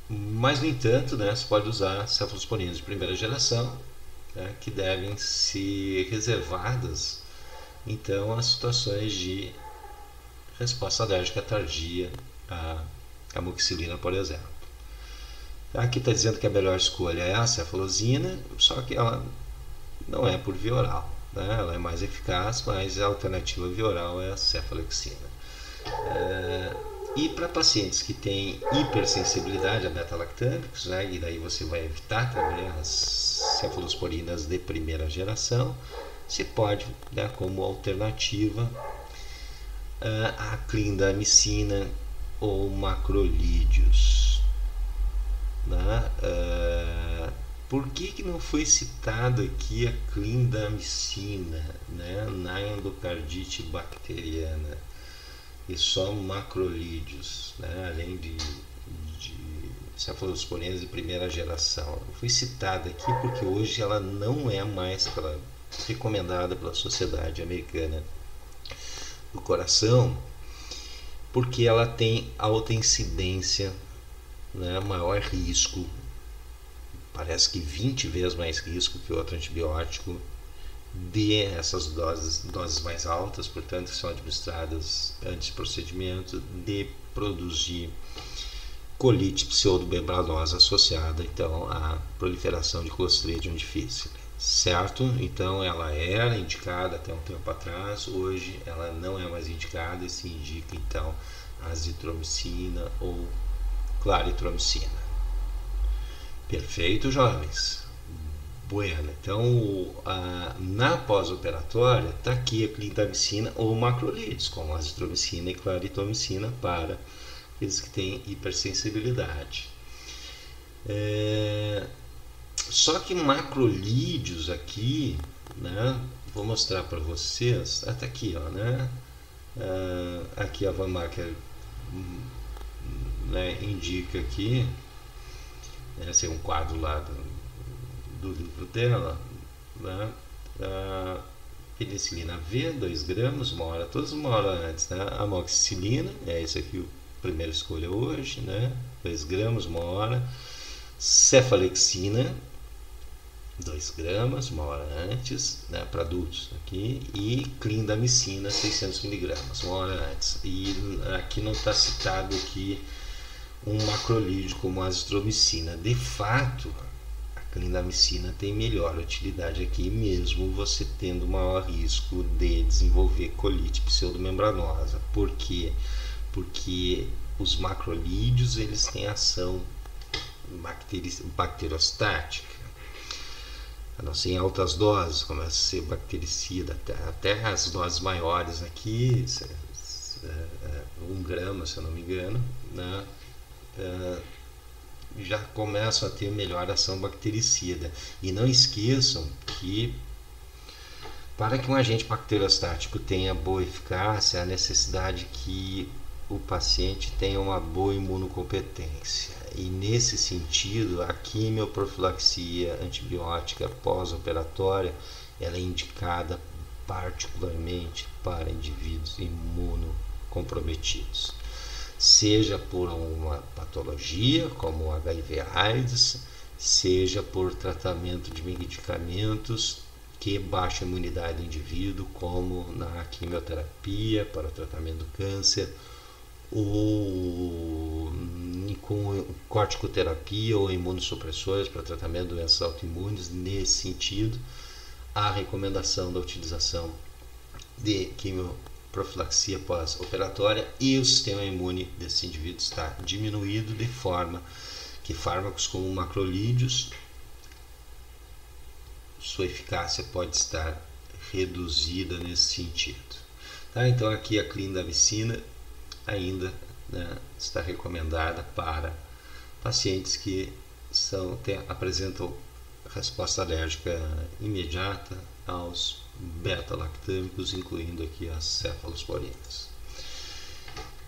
Mas no entanto, né, você pode usar cefalosporinas de primeira geração, né, que devem ser reservadas então a situações de resposta alérgica tardia à amoxicilina, por exemplo. Aqui está dizendo que a melhor escolha é a cefalozina, só que ela não é por via oral, né? Ela é mais eficaz, mas a alternativa via oral é a cefalexina. E para pacientes que têm hipersensibilidade a beta-lactâmicos, né, e daí você vai evitar também as cefalosporinas de primeira geração, você pode dar como alternativa a clindamicina ou macrolídeos. Né? Por que não foi citado aqui a clindamicina, né, na endocardite bacteriana? E só macrolídeos, né, além de cefalosporinas de primeira geração. Foi citada aqui porque hoje ela não é mais recomendada pela Sociedade Americana do Coração, porque ela tem alta incidência, né, maior risco, parece que 20 vezes mais risco que outro antibiótico, de essas doses mais altas, portanto, que são administradas antes do procedimento, de produzir colite pseudomembranosa associada então à proliferação de Clostridium difficile, certo? Então ela era indicada até um tempo atrás, hoje ela não é mais indicada e se indica então azitromicina ou claritromicina. Perfeito, jovens. Bueno, então na pós-operatória está aqui a clindamicina ou macrolídeos, como azitromicina e claritomicina para aqueles que têm hipersensibilidade. Só que macrolídeos aqui, né, vou mostrar para vocês, até aqui, ó, né, aqui a Van Macker, né, indica aqui, esse é um quadro lá do livro dela, né, penicilina V, 2 gramas, todas uma hora antes, né, amoxicilina, esse aqui o primeira escolha hoje, né, 2 gramas, uma hora, cefalexina, 2 gramas, uma hora antes, né, para adultos aqui, e clindamicina, 600 miligramas, uma hora antes. E aqui não está citado aqui um macrolídeo como a azitromicina. De fato, a clindamicina tem melhor utilidade aqui, mesmo você tendo maior risco de desenvolver colite pseudomembranosa. Por quê? Porque os macrolídeos eles têm ação bacteriostática, a não ser em altas doses, começa a ser bactericida, até as doses maiores aqui, 1 grama, se eu não me engano, né, já começam a ter melhor ação bactericida. E não esqueçam que para que um agente bacteriostático tenha boa eficácia, há necessidade que o paciente tenha uma boa imunocompetência. E nesse sentido, a quimioprofilaxia antibiótica pós-operatória ela é indicada particularmente para indivíduos imunocomprometidos, seja por uma patologia como o HIV/AIDS, seja por tratamento de medicamentos que baixam a imunidade do indivíduo, como na quimioterapia para o tratamento do câncer, ou com corticoterapia ou imunossupressores para tratamento de doenças autoimunes. Nesse sentido, a recomendação da utilização de quimioprofilaxia pós-operatória, e o sistema imune desse indivíduo está diminuído, de forma que fármacos como macrolídeos, sua eficácia pode estar reduzida nesse sentido. Tá? Então aqui a clindamicina ainda, né, está recomendada para pacientes que apresentam resposta alérgica imediata aos beta-lactâmicos, incluindo aqui as cefalosporinas.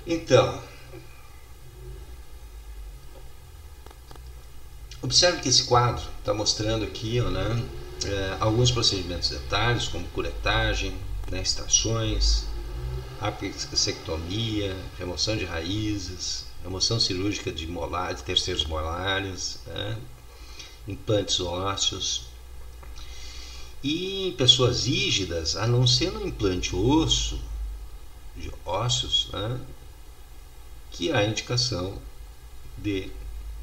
Então, observe que esse quadro está mostrando aqui, né, alguns procedimentos dentários, como curetagem, né, extrações, apexectomia, remoção de raízes, remoção cirúrgica de terceiros molares, né, implantes ósseos. E em pessoas rígidas, a não ser no implante de ósseos, né, que há indicação de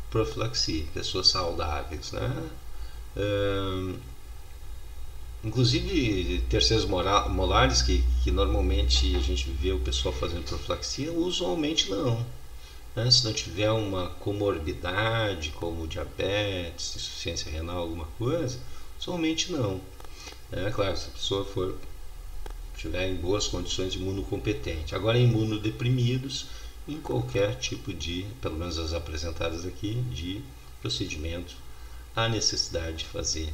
profilaxia, pessoas saudáveis, né? Inclusive terceiros molares que normalmente a gente vê o pessoal fazendo profilaxia, usualmente não, né? Se não tiver uma comorbidade como diabetes, insuficiência renal, alguma coisa, usualmente não. Claro, se a pessoa estiver em boas condições imunocompetente. Agora, em imunodeprimidos, em qualquer tipo de, pelo menos as apresentadas aqui, de procedimento, há necessidade de fazer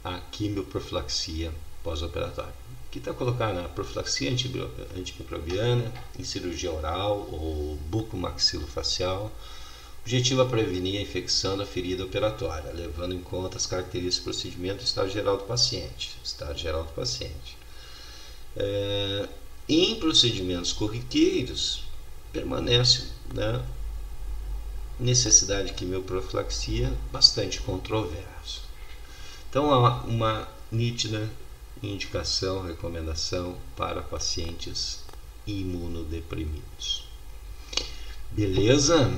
a quimioprofilaxia pós-operatória. Aqui está colocada a profilaxia antimicrobiana em cirurgia oral ou bucomaxilofacial. O objetivo é prevenir a infecção da ferida operatória, levando em conta as características do procedimento e estado geral do paciente. Em procedimentos corriqueiros, permanece, né, necessidade de quimioprofilaxia bastante controversa. Então há uma nítida indicação, recomendação para pacientes imunodeprimidos. Beleza?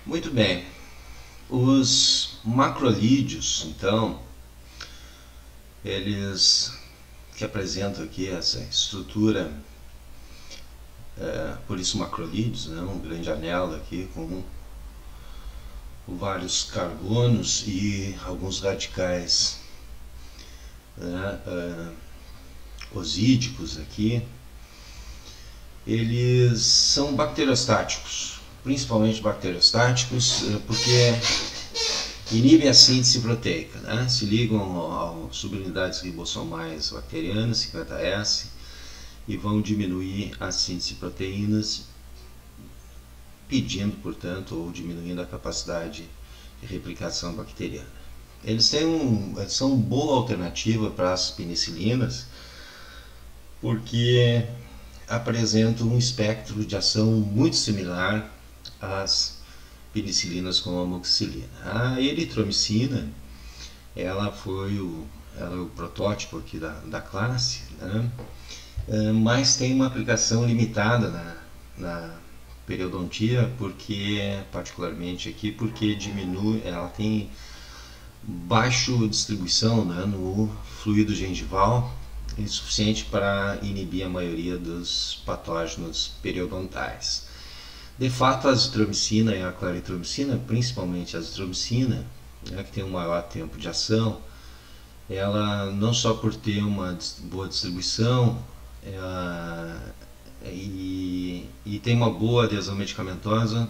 Muito bem. Os macrolídeos, então, eles que apresentam aqui essa estrutura, por isso macrolídeos, né, um grande anel aqui com vários carbonos e alguns radicais, né, osídicos aqui. Eles são bacteriostáticos, principalmente bacteriostáticos, porque inibem a síntese proteica, né? Se ligam às subunidades ribossomais bacterianas, 50S, e vão diminuir a síntese de proteínas, pedindo, portanto, ou diminuindo a capacidade de replicação bacteriana. Eles são boa alternativa para as penicilinas, porque apresentam um espectro de ação muito similar às penicilinas com amoxicilina. A eritromicina, ela é o protótipo aqui da classe, né? Mas tem uma aplicação limitada na periodontia, particularmente aqui, porque ela tem baixa distribuição, né, no fluido gengival, insuficiente para inibir a maioria dos patógenos periodontais. De fato, a azitromicina e a claritromicina, principalmente a azitromicina, né, que tem um maior tempo de ação, ela não só por ter uma boa distribuição e tem uma boa adesão medicamentosa,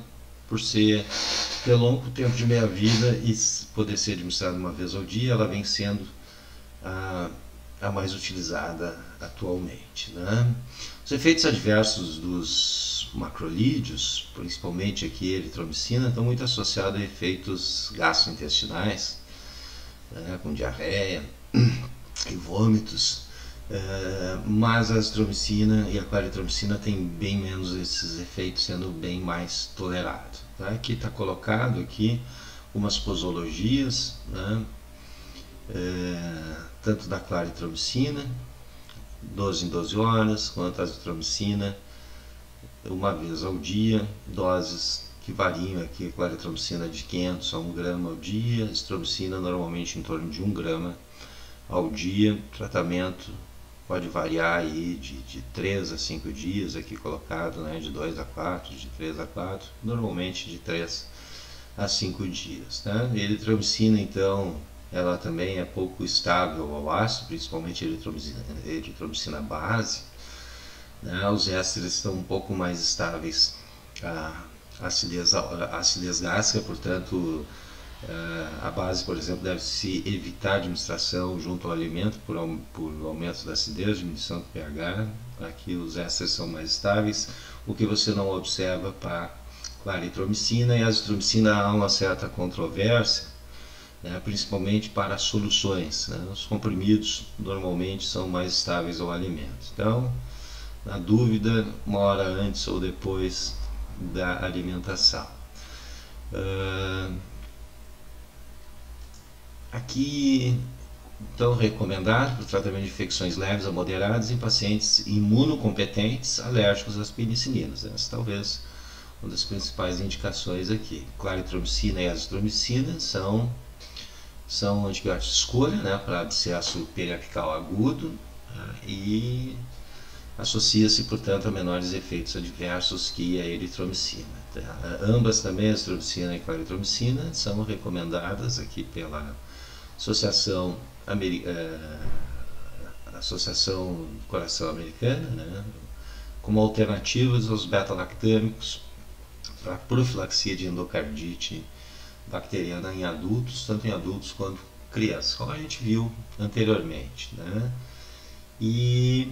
por ter longo tempo de meia-vida e poder ser administrada uma vez ao dia, ela vem sendo a mais utilizada atualmente, né? Os efeitos adversos dos macrolídeos, principalmente aqui a eritromicina, estão muito associados a efeitos gastrointestinais, né, com diarreia e vômitos, mas a azitromicina e a claritromicina têm bem menos esses efeitos, sendo bem mais tolerado. Tá? Aqui está colocado aqui umas posologias, né, tanto da claritromicina, 12 em 12 horas, quanto a azitromicina, uma vez ao dia, doses que variam aqui, a claritromicina de 500 a 1 grama ao dia, a azitromicina normalmente em torno de 1 grama ao dia. O tratamento pode variar aí de 3 a 5 dias, aqui colocado, né, de 2 a 4, de 3 a 4, normalmente de 3 a 5 dias. Né? A eritromicina, então, ela também é pouco estável ao ácido, principalmente a eritromicina base. Né? Os ésteres estão um pouco mais estáveis à acidez gástrica, portanto, a base, por exemplo, deve-se evitar a administração junto ao alimento por aumento da acidez, diminuição do pH. Aqui os ésteres são mais estáveis, o que você não observa para a claritromicina. E a azitromicina há uma certa controvérsia, né, principalmente para soluções. Né? Os comprimidos normalmente são mais estáveis ao alimento. Então, na dúvida, 1 hora antes ou depois da alimentação. Aqui, então, recomendado para o tratamento de infecções leves a moderadas em pacientes imunocompetentes alérgicos às penicilinas. Essa talvez uma das principais indicações aqui. Claritromicina e azitromicina são antibióticos de escolha, né, para abscesso periapical agudo, e associa-se, portanto, a menores efeitos adversos que a eritromicina. Ambas também, a azitromicina e a claritromicina, são recomendadas aqui pela Associação do Coração Americana, né, como alternativas aos beta-lactâmicos para profilaxia de endocardite bacteriana em adultos, tanto em adultos quanto crianças, como a gente viu anteriormente. Né? E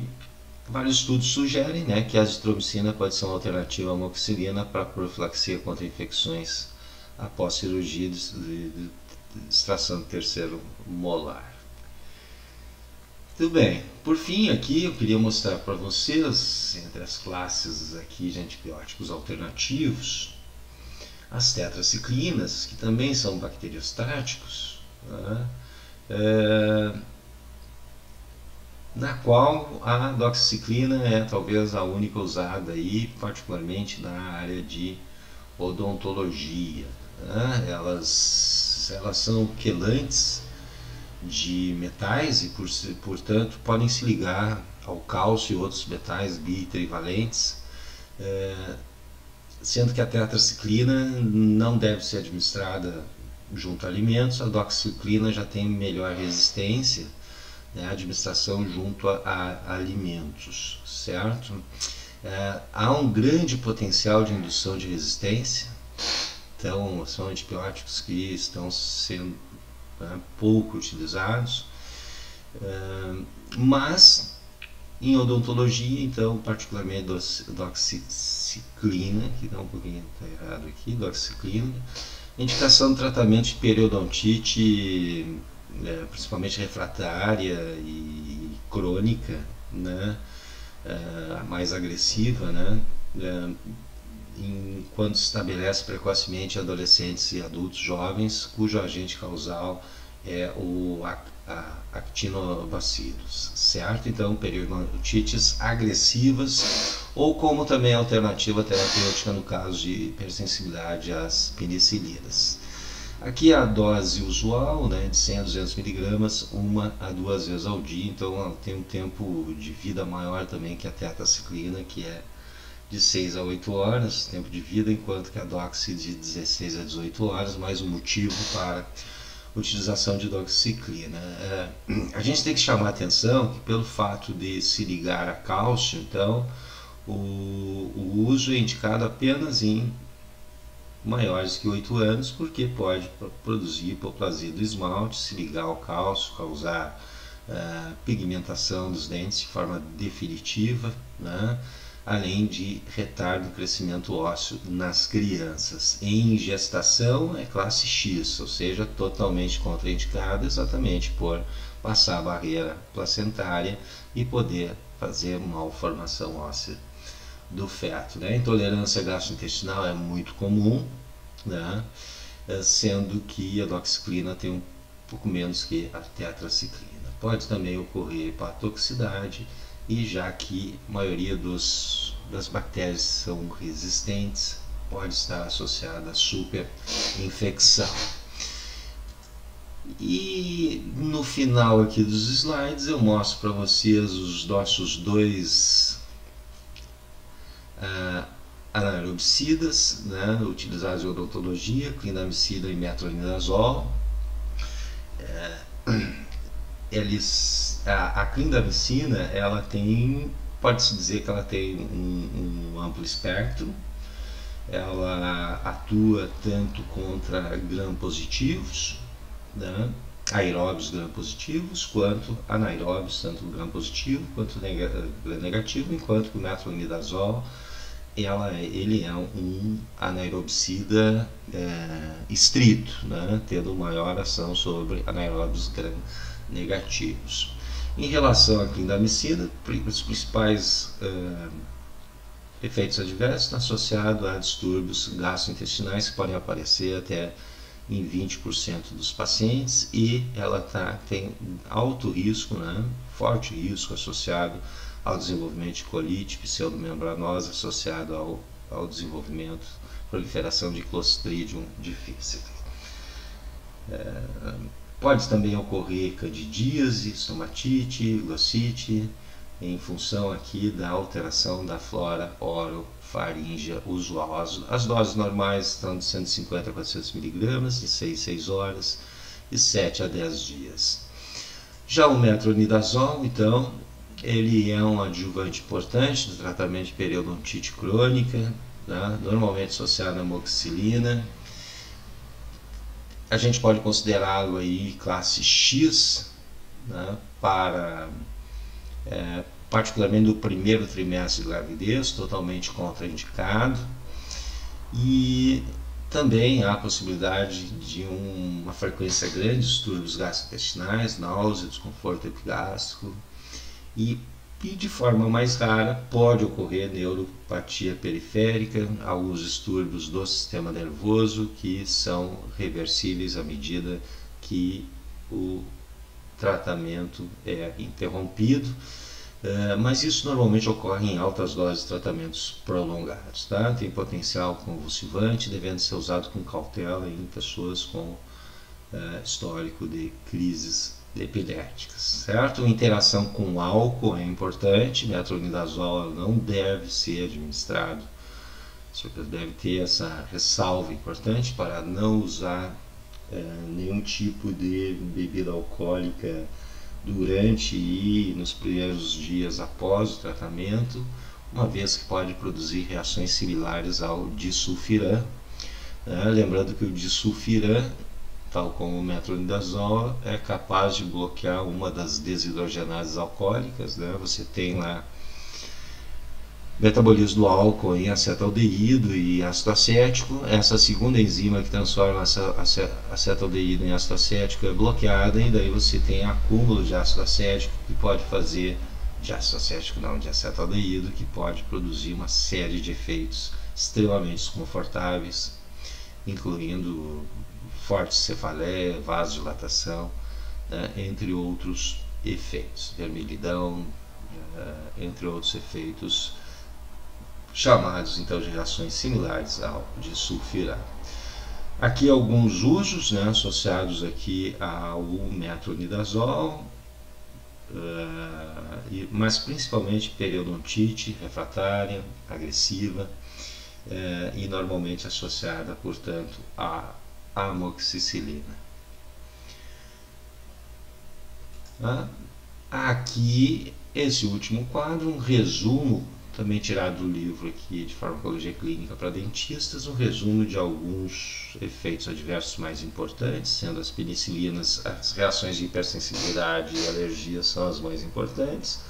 vários estudos sugerem, né, que a azitromicina pode ser uma alternativa à amoxicilina para profilaxia contra infecções após cirurgia de extração do terceiro molar. Tudo bem, por fim aqui eu queria mostrar para vocês, entre as classes aqui de antibióticos alternativos, as tetraciclinas, que também são bacteriostáticos, né? Na qual a doxiciclina é talvez a única usada aí, particularmente na área de odontologia. Né? Elas são quelantes de metais e, portanto, podem se ligar ao cálcio e outros metais bitrivalentes, sendo que a tetraciclina não deve ser administrada junto a alimentos, a doxiciclina já tem melhor resistência, né, a administração junto a alimentos, certo? Há um grande potencial de indução de resistência, então são antibióticos que estão sendo pouco utilizados, mas em odontologia, então, particularmente doxiciclina, que dá um pouquinho, está errado aqui, doxiciclina, indicação do tratamento de periodontite, principalmente refratária e crônica, né, mais agressiva, né, quando se estabelece precocemente em adolescentes e adultos jovens, cujo agente causal é o actinobacillus, certo? Então, periodontites agressivas, ou como também alternativa terapêutica no caso de hipersensibilidade às penicilinas. Aqui a dose usual, né, de 100 a 200 miligramas, 1 a 2 vezes ao dia, então ela tem um tempo de vida maior também que a tetraciclina, que é de 6 a 8 horas, tempo de vida, enquanto que a doxi de 16 a 18 horas, mais um motivo para utilização de doxiciclina. A gente tem que chamar a atenção que pelo fato de se ligar a cálcio, então o uso é indicado apenas em maiores que 8 anos, porque pode produzir hipoplasia do esmalte, se ligar ao cálcio, causar pigmentação dos dentes de forma definitiva, né? Além de retardo do crescimento ósseo nas crianças. Em gestação é classe X, ou seja, totalmente contraindicado, exatamente por passar a barreira placentária e poder fazer malformação óssea do feto, né? Intolerância gastrointestinal é muito comum, né? Sendo que a doxiciclina tem um pouco menos que a tetraciclina. Pode também ocorrer hepatotoxicidade, e já que a maioria das bactérias são resistentes, pode estar associada a superinfecção. E no final aqui dos slides eu mostro para vocês os nossos dois anaerobicidas, né, utilizados em odontologia, clindamicida e metronidazol. A clindamicina, ela tem, pode-se dizer que ela tem um amplo espectro. Ela atua tanto contra gram-positivos, né, aeróbios gram-positivos, quanto anaeróbios, tanto gram-positivo quanto gram-negativo, enquanto que o metronidazol ele é um anaerobicida estrito, né, tendo maior ação sobre anaeróbios gram-negativos. Em relação à clindamicina, os principais efeitos adversos estão associados a distúrbios gastrointestinais que podem aparecer até em 20% dos pacientes, e ela tem alto risco, né, forte risco associado ao desenvolvimento de colite pseudomembranosa, associado ao desenvolvimento, proliferação de Clostridium difficile. Pode também ocorrer candidíase, estomatite, glossite, em função aqui da alteração da flora orofaríngea usual. As doses normais estão de 150 a 400 mg, de 6 a 6 horas e 7 a 10 dias. Já o metronidazol, então, ele é um adjuvante importante no tratamento de periodontite crônica, tá? Normalmente associado à amoxicilina. A gente pode considerá-lo aí classe X, né, particularmente no primeiro trimestre de gravidez, totalmente contraindicado. E também há a possibilidade de uma frequência grande de distúrbios gastrointestinais, náusea, desconforto epigástrico, e de forma mais rara pode ocorrer neuropatia periférica, alguns distúrbios do sistema nervoso que são reversíveis à medida que o tratamento é interrompido, mas isso normalmente ocorre em altas doses de tratamentos prolongados, tá? Tem potencial convulsivante, devendo ser usado com cautela em pessoas com histórico de crises epiléticas, certo? A interação com álcool é importante. Metronidazol não deve ser administrado Você deve ter essa ressalva importante para não usar nenhum tipo de bebida alcoólica durante e nos primeiros dias após o tratamento, uma vez que pode produzir reações similares ao disulfiram. Lembrando que o disulfiram, tal como o metronidazol, é capaz de bloquear uma das desidrogenases alcoólicas. Você tem lá metabolismo do álcool em acetaldeído e ácido acético. Essa segunda enzima que transforma acetaldeído em ácido acético é bloqueada, e daí você tem acúmulo de ácido acético que pode fazer, de ácido acético não, de acetaldeído, que pode produzir uma série de efeitos extremamente desconfortáveis, incluindo forte cefaleia, vasodilatação, entre outros efeitos, vermelhidão, entre outros efeitos chamados então de reações similares ao disulfiram. Aqui alguns usos associados aqui ao metronidazol, mas principalmente periodontite refratária, agressiva, e normalmente associada, portanto, à amoxicilina. Aqui, esse último quadro, um resumo, também tirado do livro aqui de Farmacologia Clínica para Dentistas, um resumo de alguns efeitos adversos mais importantes, sendo as penicilinas, as reações de hipersensibilidade e alergia são as mais importantes,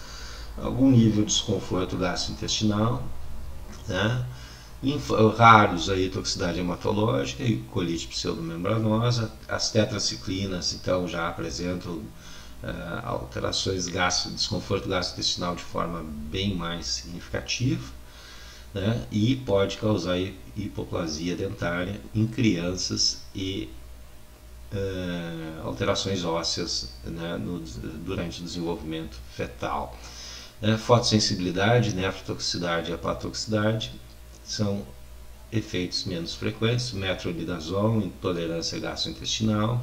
algum nível de desconforto gastrointestinal, raros aí toxicidade hematológica e colite pseudomembranosa. As tetraciclinas então já apresentam alterações desconforto gastrointestinal de forma bem mais significativa, e pode causar hipoplasia dentária em crianças e alterações ósseas durante o desenvolvimento fetal. Fotossensibilidade, nefrotoxicidade e hepatotoxicidade são efeitos menos frequentes. Metronidazol, intolerância gastrointestinal,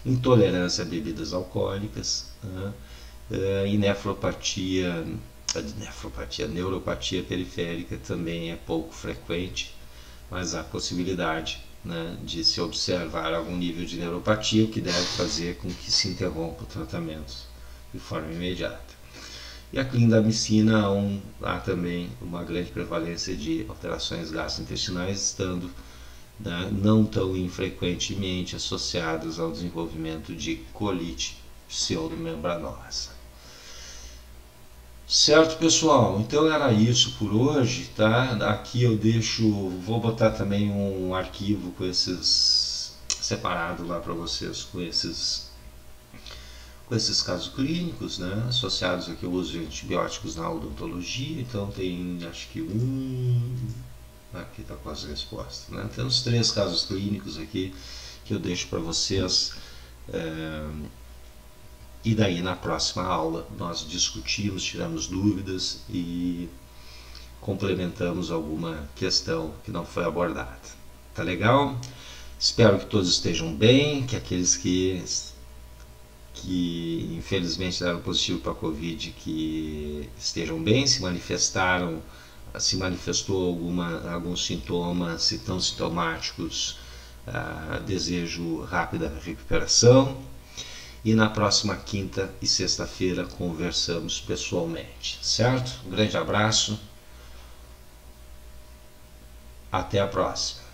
intolerância a bebidas alcoólicas, e neuropatia periférica também é pouco frequente, mas há possibilidade de se observar algum nível de neuropatia, o que deve fazer com que se interrompa o tratamento de forma imediata. E a clindamicina, há também uma grande prevalência de alterações gastrointestinais, estando não tão infrequentemente associados ao desenvolvimento de colite pseudomembranosa. Certo, pessoal? Então era isso por hoje, Aqui eu vou botar também um arquivo com esses separado lá para vocês, com esses casos clínicos, associados aqui ao uso de antibióticos na odontologia. Então tem, acho que aqui está com as respostas, Tem uns 3 casos clínicos aqui que eu deixo para vocês, e daí na próxima aula nós discutimos, tiramos dúvidas e complementamos alguma questão que não foi abordada. Tá legal? Espero que todos estejam bem, que aqueles que infelizmente deram positivo para a Covid, que estejam bem, se manifestou algum sintoma, se estão sintomáticos, desejo rápida recuperação, e na próxima quinta e sexta-feira conversamos pessoalmente, certo? Um grande abraço, até a próxima.